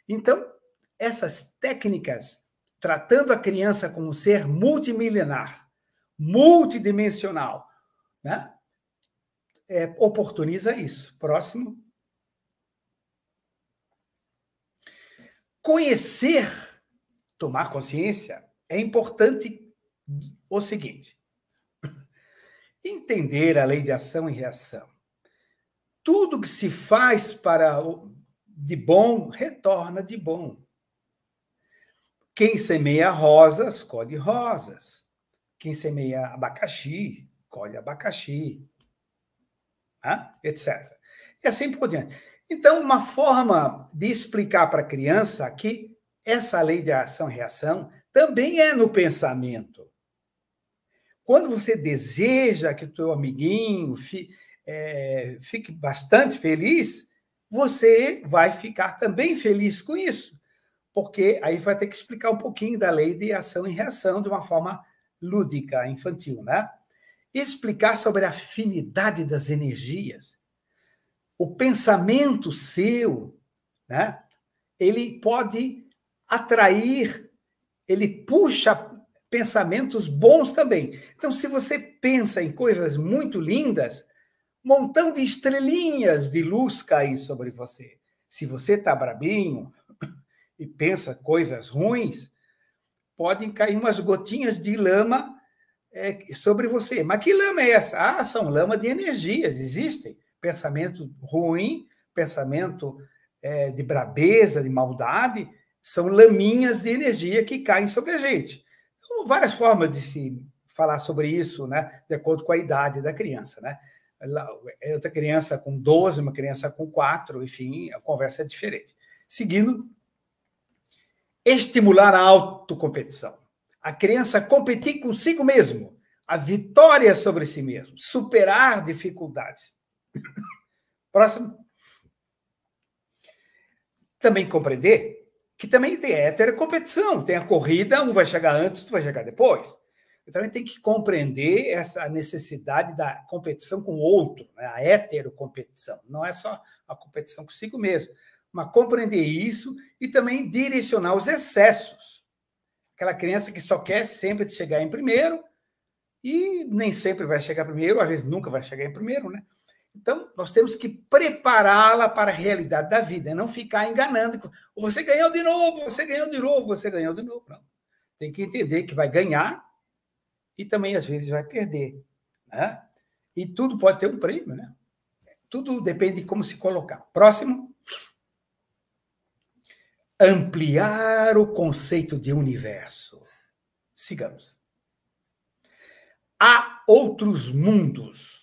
Então, essas técnicas, tratando a criança como um ser multimilenar, multidimensional, né? Oportuniza isso. Próximo. Conhecer, tomar consciência, é importante o seguinte: entender a lei de ação e reação. Tudo que se faz de bom, retorna de bom. Quem semeia rosas, colhe rosas. Quem semeia abacaxi, colhe abacaxi. Etc. E assim por diante. Então, uma forma de explicar para a criança que essa lei de ação e reação também é no pensamento. Quando você deseja que o teu amiguinho fique bastante feliz, você vai ficar também feliz com isso, porque aí vai ter que explicar um pouquinho da lei de ação e reação de uma forma lúdica, infantil, né? E explicar sobre a afinidade das energias. O pensamento seu, né? Ele pode atrair, ele puxa pensamentos bons também. Então, se você pensa em coisas muito lindas, um montão de estrelinhas de luz caem sobre você. Se você está brabinho e pensa coisas ruins, podem cair umas gotinhas de lama sobre você. Mas que lama é essa? Ah, são lama de energias, existem. Pensamento ruim, pensamento de brabeza, de maldade, são laminhas de energia que caem sobre a gente. Então, várias formas de se falar sobre isso, né, de acordo com a idade da criança, né? Outra criança com 12, uma criança com 4, enfim, a conversa é diferente. Seguindo, estimular a autocompetição. A criança competir consigo mesmo, a vitória sobre si mesmo, superar dificuldades. Próximo. Também compreender que também tem heterocompetição, tem a corrida, um vai chegar antes, tu vai chegar depois. Eu também tem que compreender essa necessidade da competição com o outro, né? A heterocompetição. Não é só a competição consigo mesmo, mas compreender isso e também direcionar os excessos. Aquela criança que só quer sempre chegar em primeiro e nem sempre vai chegar primeiro, às vezes nunca vai chegar em primeiro, né? Então, nós temos que prepará-la para a realidade da vida, não ficar enganando. Você ganhou de novo, você ganhou de novo, você ganhou de novo. Não. Tem que entender que vai ganhar e também, às vezes, vai perder. Né? E tudo pode ter um prêmio, né? Tudo depende de como se colocar. Próximo. Ampliar o conceito de universo. Sigamos. Há outros mundos.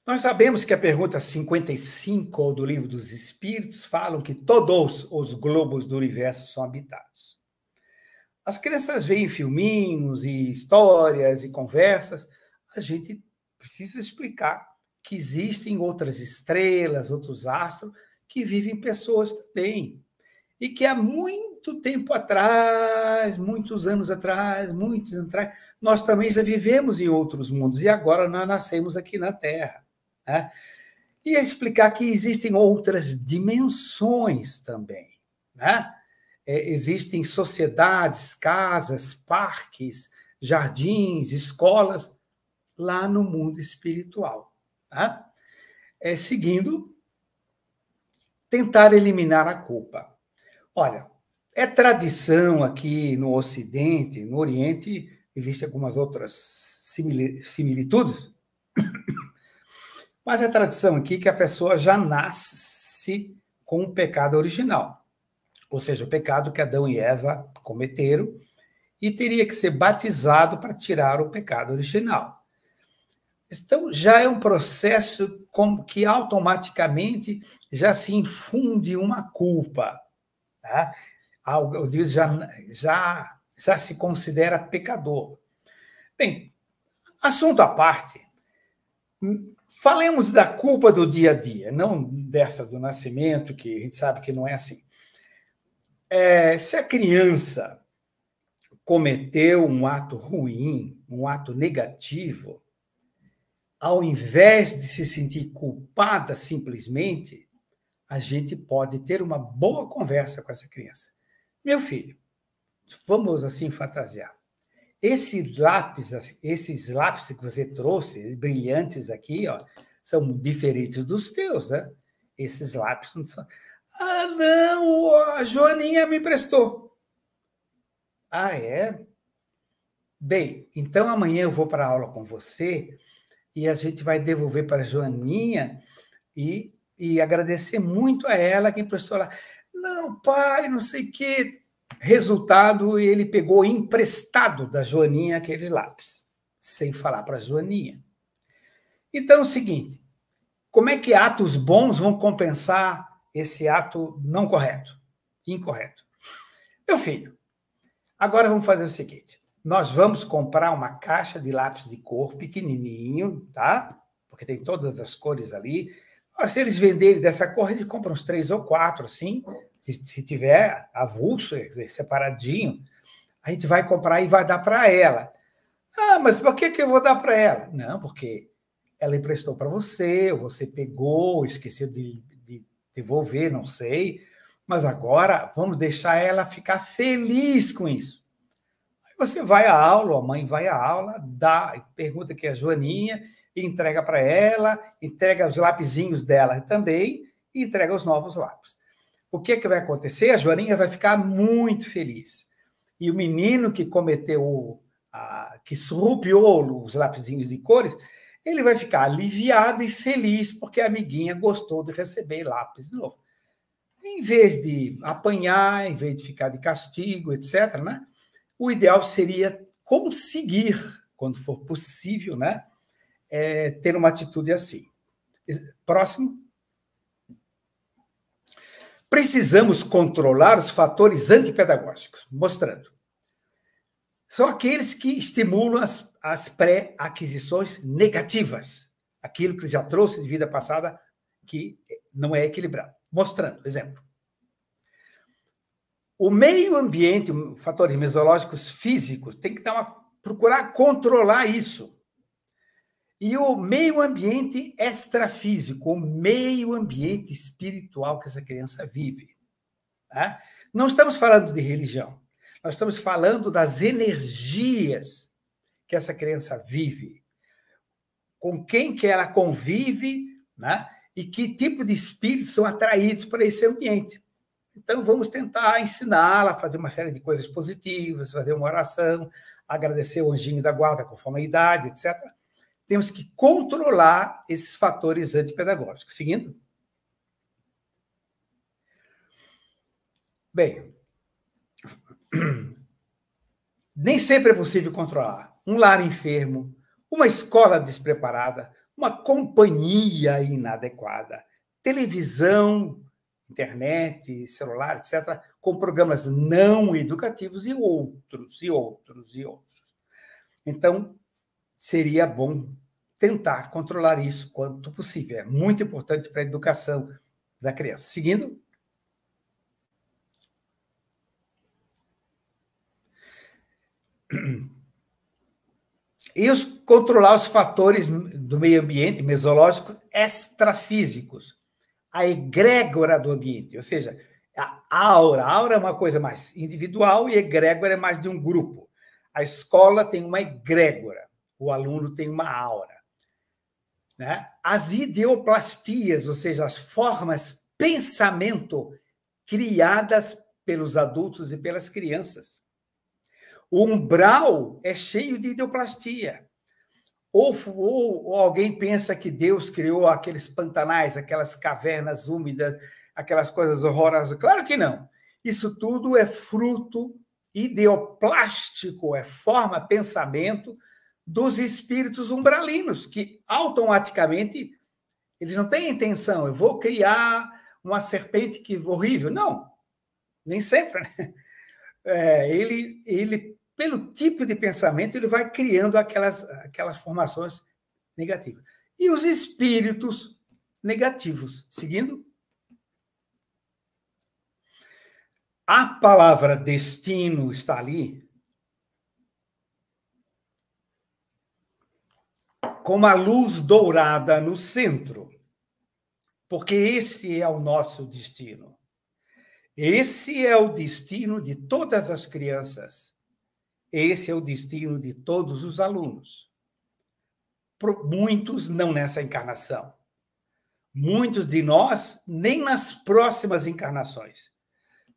Nós sabemos que a pergunta 55 do Livro dos Espíritos falam que todos os globos do universo são habitados. As crianças veem filminhos e histórias e conversas, a gente precisa explicar que existem outras estrelas, outros astros, que vivem pessoas também. E que há muito tempo atrás, muitos anos atrás, nós também já vivemos em outros mundos, e agora nós nascemos aqui na Terra. Né? E explicar que existem outras dimensões também. Né? Existem sociedades, casas, parques, jardins, escolas, lá no mundo espiritual. Tá? Seguindo, tentar eliminar a culpa. Olha, é tradição aqui no Ocidente, no Oriente, existem algumas outras similitudes, mas é tradição aqui que a pessoa já nasce com o pecado original, ou seja, o pecado que Adão e Eva cometeram, e teria que ser batizado para tirar o pecado original. Então, já é um processo que automaticamente já se infunde uma culpa. Tá? O Deus já se considera pecador. Bem, assunto à parte, falemos da culpa do dia a dia, não dessa do nascimento, que a gente sabe que não é assim. Se a criança cometeu um ato ruim, um ato negativo, ao invés de se sentir culpada simplesmente, a gente pode ter uma boa conversa com essa criança. Meu filho, vamos assim fantasiar. Esses lápis que você trouxe, brilhantes aqui, ó, são diferentes dos teus, né? Esses lápis não são. Ah, não, a Joaninha me emprestou. Ah, é? Bem, então amanhã eu vou para a aula com você e a gente vai devolver para a Joaninha e agradecer muito a ela que emprestou lá. Não, pai, não sei o quê. Resultado, ele pegou emprestado da Joaninha aqueles lápis, sem falar para a Joaninha. Então é o seguinte, como é que atos bons vão compensar esse ato não correto, incorreto? Meu filho, Agora vamos fazer o seguinte. Nós vamos comprar uma caixa de lápis de cor pequenininho, tá? Porque tem todas as cores ali. Agora, se eles venderem dessa cor, eles compram uns 3 ou 4, assim. Se tiver avulso, separadinho, a gente vai comprar e vai dar para ela. Ah, mas por que eu vou dar para ela? Não, porque ela emprestou para você, ou você pegou, esqueceu de devolver, não sei. Mas agora vamos deixar ela ficar feliz com isso. Aí você vai à aula, a mãe vai à aula, pergunta aqui a Joaninha, entrega para ela, entrega os lapisinhos dela também e entrega os novos lápis. O que vai acontecer? A Joaninha vai ficar muito feliz. E o menino que cometeu, que surrupiou os lapisinhos de cores, ele vai ficar aliviado e feliz porque a amiguinha gostou de receber lápis de novo. Em vez de apanhar, em vez de ficar de castigo, etc., né? O ideal seria conseguir, quando for possível, né? Ter uma atitude assim. Próximo. Precisamos controlar os fatores antipedagógicos, mostrando. São aqueles que estimulam as pré-aquisições negativas, aquilo que já trouxe de vida passada que não é equilibrado. Mostrando, exemplo. O meio ambiente, fatores mesológicos físicos, tem que procurar controlar isso. E o meio ambiente extrafísico, o meio ambiente espiritual que essa criança vive. Tá? Não estamos falando de religião, nós estamos falando das energias que essa criança vive, com quem que ela convive, né? E que tipo de espíritos são atraídos para esse ambiente. Então, vamos tentar ensiná-la a fazer uma série de coisas positivas, fazer uma oração, agradecer o anjinho da guarda conforme a idade, etc. Temos que controlar esses fatores antipedagógicos. Seguindo? Bem, nem sempre é possível controlar um lar enfermo, uma escola despreparada, uma companhia inadequada, televisão, internet, celular, etc., com programas não educativos e outros, e outros, e outros. Então, seria bom tentar controlar isso quanto possível. É muito importante para a educação da criança. Seguindo. E controlar os fatores do meio ambiente, mesológicos, extrafísicos. A egrégora do ambiente, ou seja, a aura. A aura é uma coisa mais individual e egrégora é mais de um grupo. A escola tem uma egrégora, o aluno tem uma aura. Né? As ideoplastias, ou seja, as formas pensamento criadas pelos adultos e pelas crianças. O umbral é cheio de ideoplastia. Ou alguém pensa que Deus criou aqueles pantanais, aquelas cavernas úmidas, aquelas coisas horrorosas. Claro que não. Isso tudo é fruto ideoplástico, é forma, pensamento dos espíritos umbralinos, que automaticamente eles não têm intenção, eu vou criar uma serpente que horrível. Não, nem sempre. Né? Ele, pelo tipo de pensamento, ele vai criando aquelas formações negativas. E os espíritos negativos. Seguindo. A palavra destino está ali com uma luz dourada no centro, porque esse é o nosso destino. Esse é o destino de todas as crianças. Esse é o destino de todos os alunos. Muitos não nessa encarnação. Muitos de nós nem nas próximas encarnações.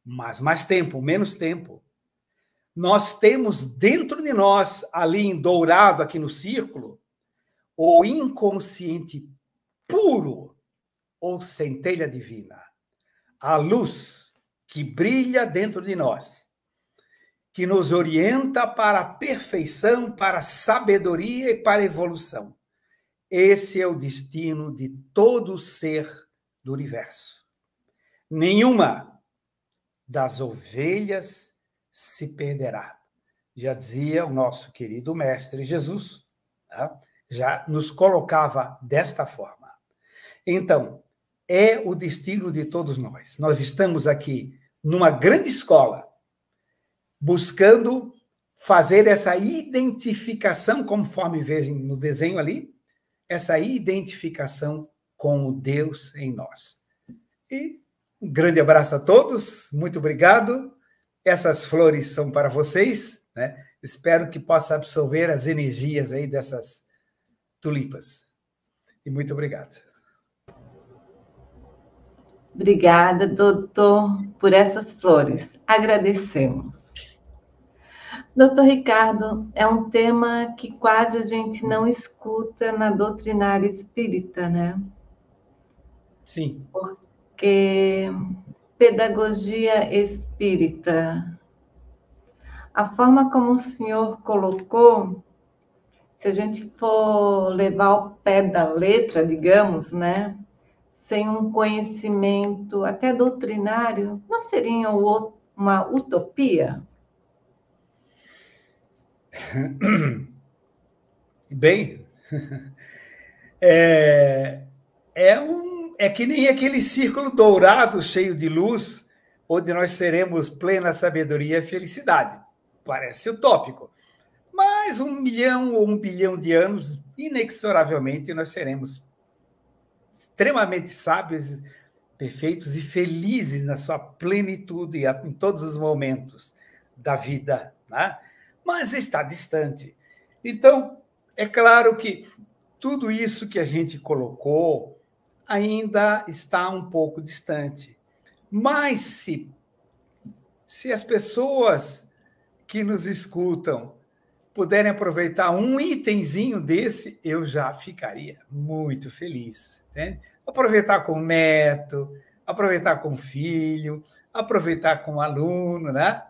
Mas mais tempo, menos tempo. Nós temos dentro de nós, ali em dourado, aqui no círculo, o inconsciente puro, ou centelha divina. A luz que brilha dentro de nós, que nos orienta para a perfeição, para a sabedoria e para a evolução. Esse é o destino de todo ser do universo. Nenhuma das ovelhas se perderá. Já dizia o nosso querido Mestre Jesus, tá? Já nos colocava desta forma. Então, é o destino de todos nós. Nós estamos aqui numa grande escola, buscando fazer essa identificação, conforme veem no desenho ali, essa identificação com o Deus em nós. E um grande abraço a todos, muito obrigado. Essas flores são para vocês, né? Espero que possa absorver as energias aí dessas tulipas. E muito obrigado. Obrigada, doutor, por essas flores. Agradecemos. Doutor Ricardo, é um tema que quase a gente não escuta na doutrinária espírita, né? Sim. Porque pedagogia espírita, a forma como o senhor colocou, se a gente for levar ao pé da letra, digamos, né? Sem um conhecimento até doutrinário, não seria uma utopia? Bem, é que nem aquele círculo dourado cheio de luz, onde nós seremos plena sabedoria e felicidade. Parece utópico. Mas 1 milhão ou 1 bilhão de anos, inexoravelmente, nós seremos extremamente sábios, perfeitos e felizes na sua plenitude e em todos os momentos da vida, né? Mas está distante. Então, é claro que tudo isso que a gente colocou ainda está um pouco distante. Mas se as pessoas que nos escutam puderem aproveitar um itemzinho desse, eu já ficaria muito feliz. Entende? Aproveitar com o neto, aproveitar com o filho, aproveitar com o aluno, né?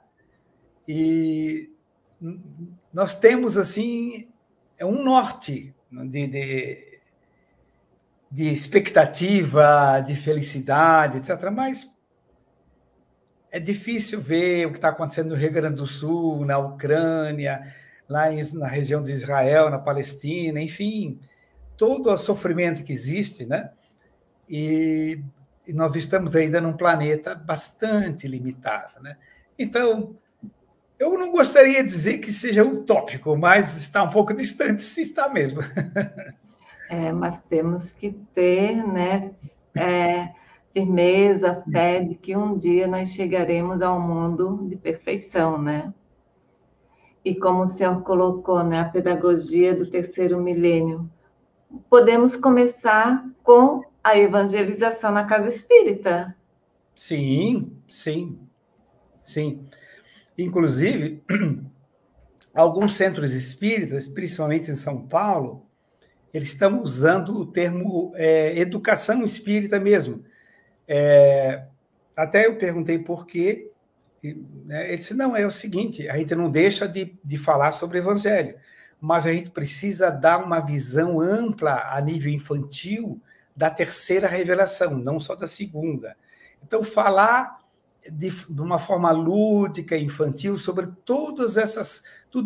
E nós temos, assim, um norte de expectativa, de felicidade, etc. Mas é difícil ver o que está acontecendo no Rio Grande do Sul, na Ucrânia, lá na região de Israel, na Palestina, enfim, todo o sofrimento que existe, né? E nós estamos ainda num planeta bastante limitado, né? Então, eu não gostaria de dizer que seja utópico, mas está um pouco distante, se está mesmo. Mas temos que ter, né, firmeza, fé de que um dia nós chegaremos ao mundo de perfeição, né? E como o senhor colocou, né, a pedagogia do terceiro milênio, podemos começar com a evangelização na casa espírita. Sim, sim, sim. Inclusive, alguns centros espíritas, principalmente em São Paulo, eles estão usando o termo educação espírita mesmo. Até eu perguntei por quê. Ele disse, não, é o seguinte, a gente não deixa de falar sobre o evangelho, mas a gente precisa dar uma visão ampla a nível infantil da terceira revelação, não só da segunda. Então, falar de uma forma lúdica, infantil, sobre tudo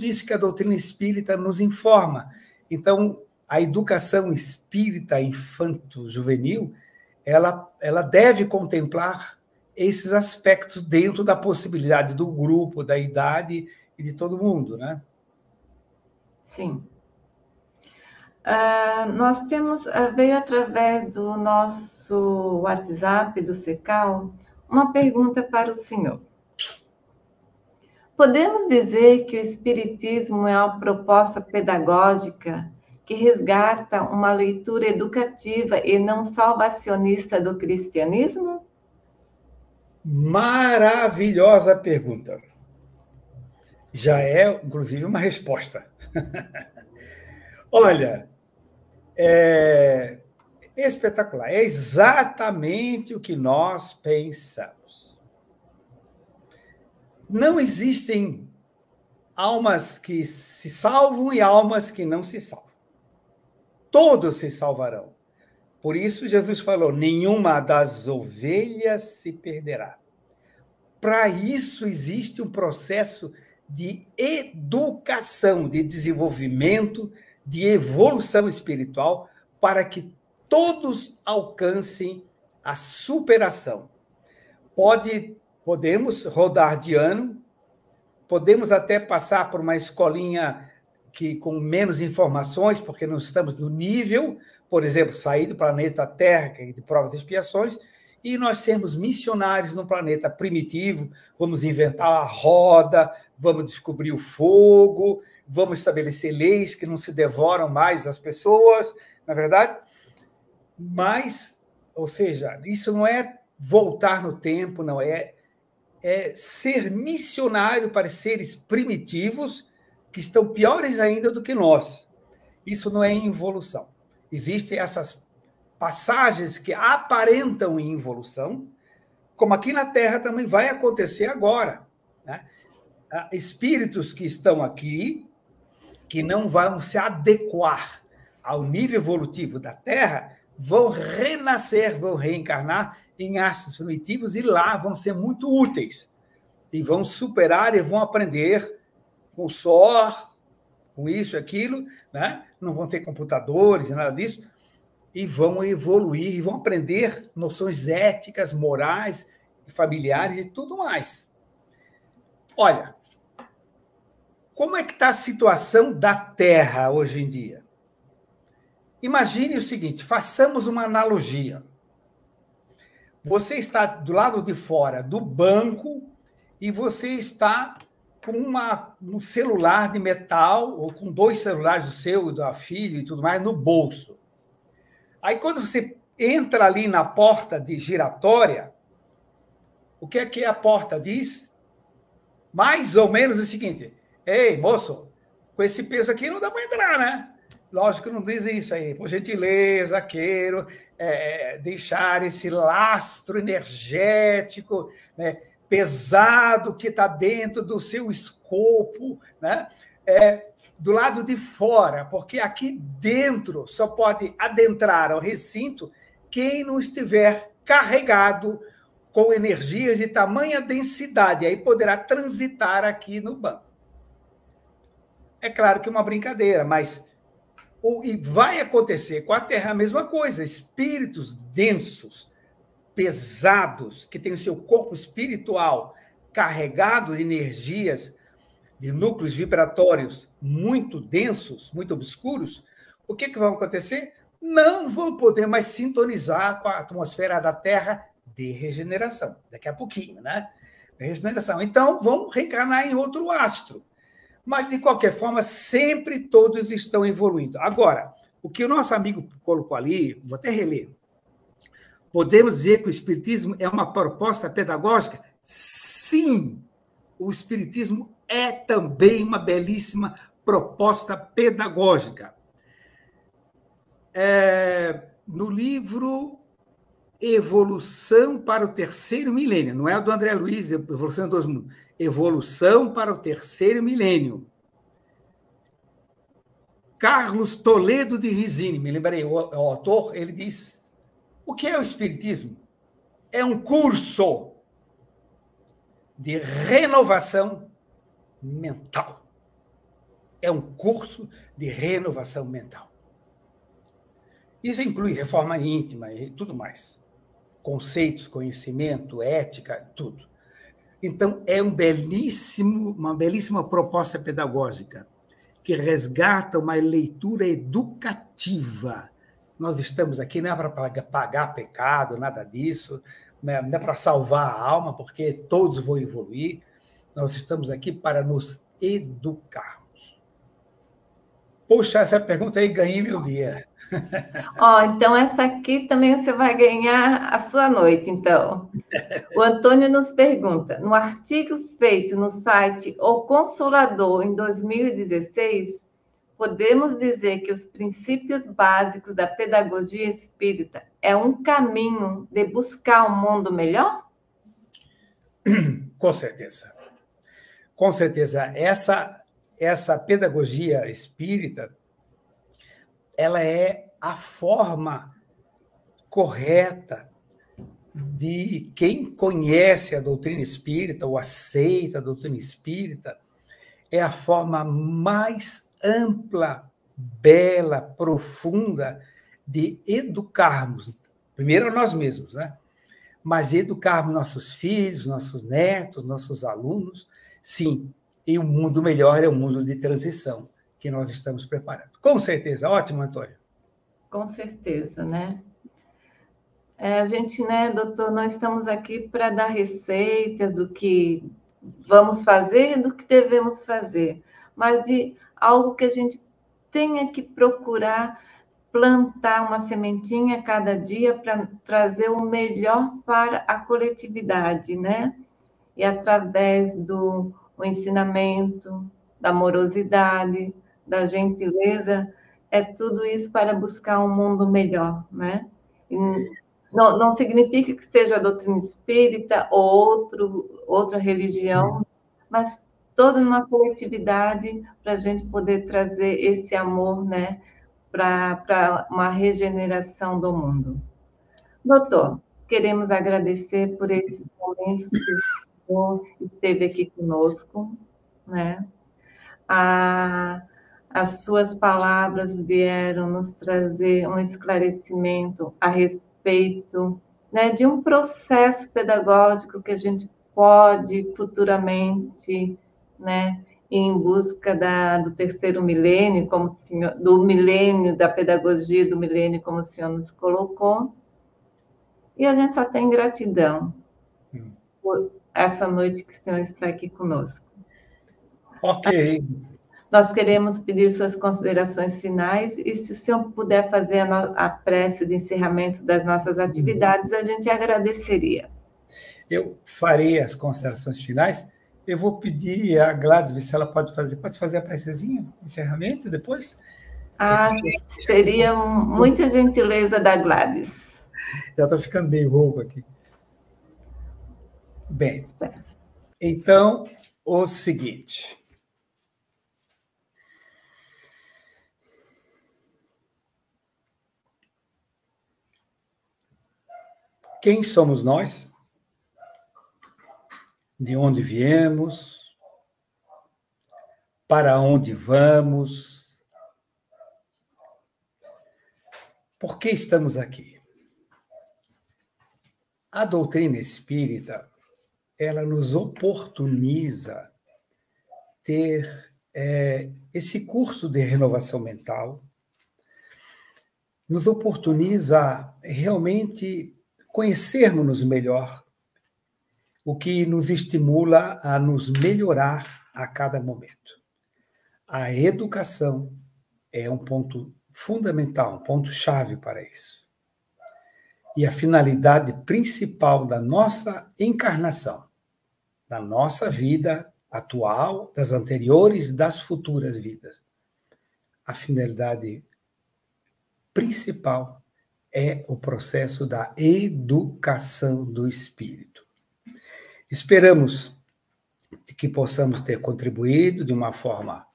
isso que a doutrina espírita nos informa. Então, a educação espírita infanto-juvenil, ela deve contemplar esses aspectos dentro da possibilidade do grupo, da idade e de todo mundo, né? Sim. Nós veio através do nosso WhatsApp do CECAL uma pergunta para o senhor. Podemos dizer que o Espiritismo é uma proposta pedagógica que resgata uma leitura educativa e não salvacionista do cristianismo? Maravilhosa pergunta. Já é, inclusive, uma resposta. Olha, é espetacular. É exatamente o que nós pensamos. Não existem almas que se salvam e almas que não se salvam. Todos se salvarão. Por isso, Jesus falou: nenhuma das ovelhas se perderá. Para isso existe um processo de educação, de desenvolvimento, de evolução espiritual, para que todos alcancem a superação. Podemos rodar de ano, podemos até passar por uma escolinha com menos informações, porque não estamos no nível, por exemplo, sair do planeta Terra, que é de provas e expiações, e nós sermos missionários no planeta primitivo, vamos inventar a roda, vamos descobrir o fogo, vamos estabelecer leis que não se devoram mais as pessoas, na verdade? Mas, ou seja, isso não é voltar no tempo, não, é ser missionário para seres primitivos que estão piores ainda do que nós. Isso não é involução. Existem essas passagens que aparentam involução, como aqui na Terra também vai acontecer agora, né? Espíritos que estão aqui, que não vão se adequar ao nível evolutivo da Terra, vão renascer, vão reencarnar em astros primitivos e lá vão ser muito úteis. E vão superar e vão aprender com o suor, com isso e aquilo, né? Não vão ter computadores e nada disso, e vão evoluir, e vão aprender noções éticas, morais, familiares e tudo mais. Olha, como é que está a situação da Terra hoje em dia? Imagine o seguinte, façamos uma analogia. Você está do lado de fora do banco e você está com um celular de metal, ou com 2 celulares, o seu e da filha e tudo mais, no bolso. Aí, quando você entra ali na porta de giratória, o que é que a porta diz? Mais ou menos o seguinte: ei, moço, com esse peso aqui não dá para entrar, né? Lógico que não diz isso aí. Por gentileza, quero deixar esse lastro energético, né, pesado que está dentro do seu escopo, né? Do lado de fora, porque aqui dentro só pode adentrar ao recinto quem não estiver carregado com energias de tamanha densidade, aí poderá transitar aqui no banco. É claro que é uma brincadeira, mas e vai acontecer com a Terra a mesma coisa, espíritos densos, pesados, que têm o seu corpo espiritual carregado de energias, de núcleos vibratórios muito densos, muito obscuros, o que vai acontecer? Não vão poder mais sintonizar com a atmosfera da Terra de regeneração, daqui a pouquinho, né? De regeneração. Então, vão reencarnar em outro astro. Mas, de qualquer forma, sempre todos estão evoluindo. Agora, o que o nosso amigo colocou ali, vou até reler. Podemos dizer que o Espiritismo é uma proposta pedagógica? Sim! O Espiritismo é também uma belíssima proposta pedagógica. No livro Evolução para o Terceiro Milênio, não é o do André Luiz, Evolução dos Mundos, Evolução para o Terceiro Milênio. Carlos Toledo de Rizzini, me lembrei, o autor, ele diz: o que é o Espiritismo? É um curso de renovação mental. É um curso de renovação mental. Isso inclui reforma íntima e tudo mais. Conceitos, conhecimento, ética, tudo. Então, é uma belíssima proposta pedagógica que resgata uma leitura educativa. Nós estamos aqui não é para pagar pecado, nada disso, não é para salvar a alma, porque todos vão evoluir. Nós estamos aqui para nos educarmos. Puxa, essa pergunta aí ganhei meu dia. Então essa aqui também você vai ganhar a sua noite, então. O Antônio nos pergunta: no artigo feito no site O Consolador em 2016, podemos dizer que os princípios básicos da pedagogia espírita é um caminho de buscar um mundo melhor? Com certeza. Com certeza. Essa pedagogia espírita, ela é a forma correta de quem conhece a doutrina espírita ou aceita a doutrina espírita, é a forma mais ampla, bela, profunda de educarmos, primeiro a nós mesmos, né? Mas educarmos nossos filhos, nossos netos, nossos alunos, sim, e o mundo melhor é o mundo de transição que nós estamos preparando. Com certeza. Ótimo, Antônio. Com certeza, né? A gente, né, doutor, nós estamos aqui para dar receitas do que vamos fazer e do que devemos fazer, mas de algo que a gente tenha que procurar plantar uma sementinha cada dia para trazer o melhor para a coletividade, né? E através do o ensinamento, da amorosidade, da gentileza, é tudo isso para buscar um mundo melhor, né? E não significa que seja a doutrina espírita ou outra religião, mas toda uma coletividade para a gente poder trazer esse amor, né, para uma regeneração do mundo. Doutor, queremos agradecer por esses momentos que o senhor esteve aqui conosco, né? As suas palavras vieram nos trazer um esclarecimento a respeito, né, de um processo pedagógico que a gente pode futuramente, né, ir em busca do terceiro milênio, como o senhor, do milênio da pedagogia do milênio, como o senhor nos colocou. E a gente só tem gratidão por essa noite que o senhor está aqui conosco. Ok. Nós queremos pedir suas considerações finais e se o senhor puder fazer a prece de encerramento das nossas atividades, a gente agradeceria. Eu farei as considerações finais. Eu vou pedir a Gladys se ela pode fazer a precezinha de encerramento depois? Seria muita gentileza da Gladys. Já estou ficando meio rouco aqui. Bem, então, o seguinte. Quem somos nós? De onde viemos? Para onde vamos? Por que estamos aqui? A doutrina espírita, ela nos oportuniza ter esse curso de renovação mental, nos oportuniza realmente conhecermos-nos melhor, o que nos estimula a nos melhorar a cada momento. A educação é um ponto fundamental, um ponto-chave para isso. E a finalidade principal da nossa encarnação, da nossa vida atual, das anteriores, das futuras vidas. A finalidade principal é o processo da educação do espírito. Esperamos que possamos ter contribuído de uma forma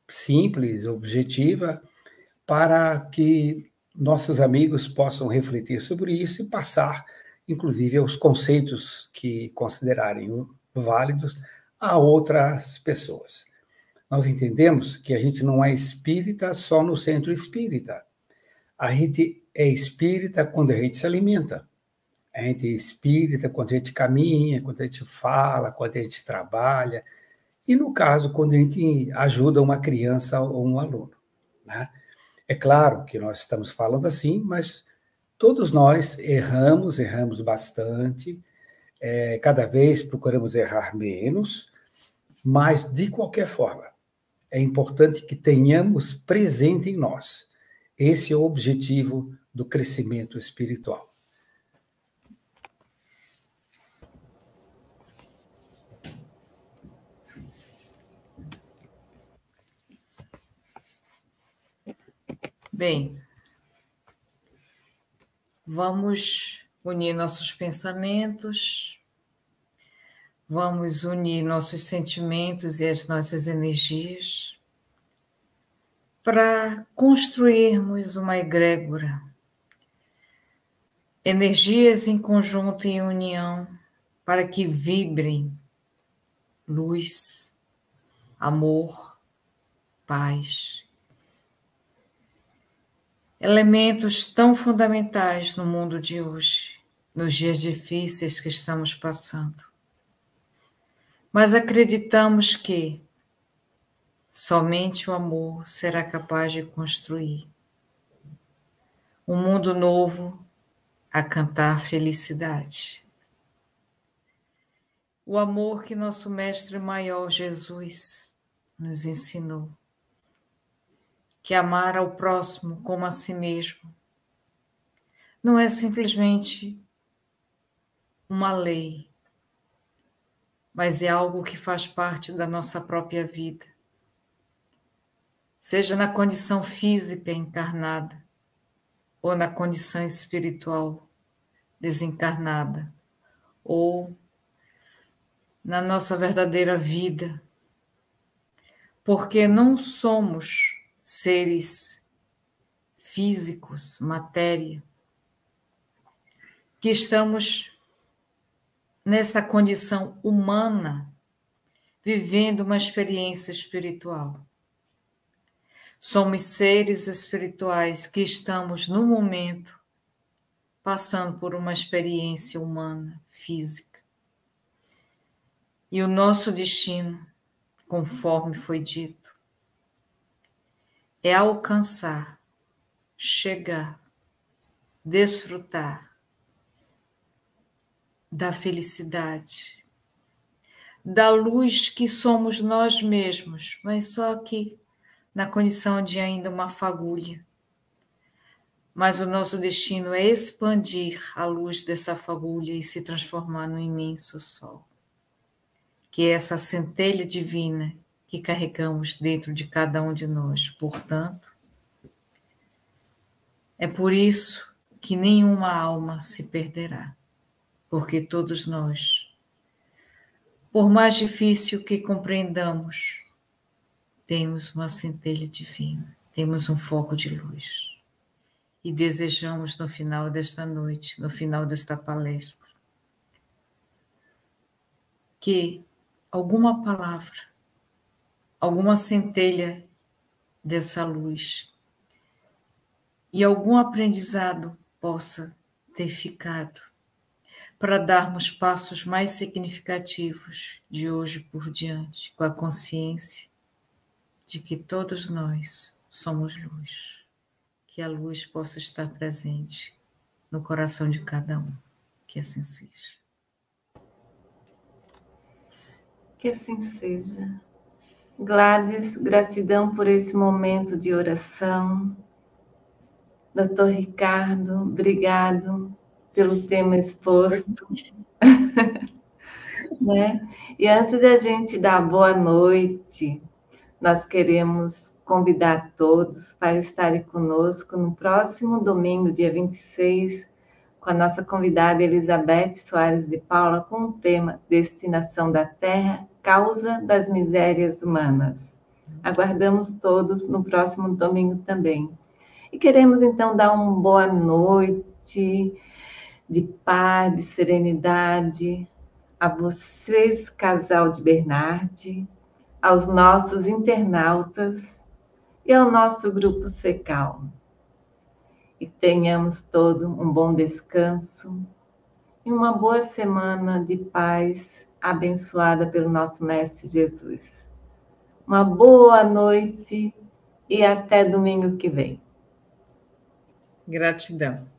simples, objetiva, para que nossos amigos possam refletir sobre isso e passar, inclusive, os conceitos que considerarem válidos a outras pessoas. Nós entendemos que a gente não é espírita só no centro espírita. A gente é espírita quando a gente se alimenta. A gente é espírita quando a gente caminha, quando a gente fala, quando a gente trabalha. E, no caso, quando a gente ajuda uma criança ou um aluno, né? É claro que nós estamos falando assim, mas todos nós erramos bastante, cada vez procuramos errar menos, mas, de qualquer forma, é importante que tenhamos presente em nós. Esse é o objetivo do crescimento espiritual. Bem, vamos unir nossos pensamentos, vamos unir nossos sentimentos e as nossas energias para construirmos uma egrégora energias em conjunto e em união para que vibrem luz, amor, paz. Elementos tão fundamentais no mundo de hoje, nos dias difíceis que estamos passando. Mas acreditamos que somente o amor será capaz de construir um mundo novo a cantar felicidade. O amor que nosso Mestre Maior Jesus nos ensinou, que amar ao próximo como a si mesmo não é simplesmente uma lei, mas é algo que faz parte da nossa própria vida. Seja na condição física encarnada ou na condição espiritual desencarnada, ou na nossa verdadeira vida, porque não somos seres físicos, matéria, que estamos nessa condição humana, vivendo uma experiência espiritual. Somos seres espirituais que estamos, no momento, passando por uma experiência humana, física. E o nosso destino, conforme foi dito, é alcançar, chegar, desfrutar da felicidade, da luz que somos nós mesmos, mas só que na condição de ainda uma fagulha. Mas o nosso destino é expandir a luz dessa fagulha e se transformar no imenso sol, que é essa centelha divina que carregamos dentro de cada um de nós. Portanto, é por isso que nenhuma alma se perderá, porque todos nós, por mais difícil que compreendamos, temos uma centelha divina, temos um foco de luz. E desejamos no final desta noite, no final desta palestra, que alguma palavra, alguma centelha dessa luz e algum aprendizado possa ter ficado para darmos passos mais significativos de hoje por diante, com a consciência de que todos nós somos luz. Que a luz possa estar presente no coração de cada um. Que assim seja. Que assim seja. Gladys, gratidão por esse momento de oração. Doutor Ricardo, obrigado pelo tema exposto. Né? E antes da gente dar boa noite, nós queremos convidar todos para estarem conosco no próximo domingo, dia 26, com a nossa convidada Elizabeth Soares de Paula, com o tema Destinação da Terra, Causa das Misérias Humanas. Aguardamos todos no próximo domingo também. E queremos então dar uma boa noite de paz, de serenidade a vocês, casal de Bernardi, aos nossos internautas e ao nosso grupo Secal. E tenhamos todo um bom descanso e uma boa semana de paz abençoada pelo nosso Mestre Jesus. Uma boa noite e até domingo que vem. Gratidão.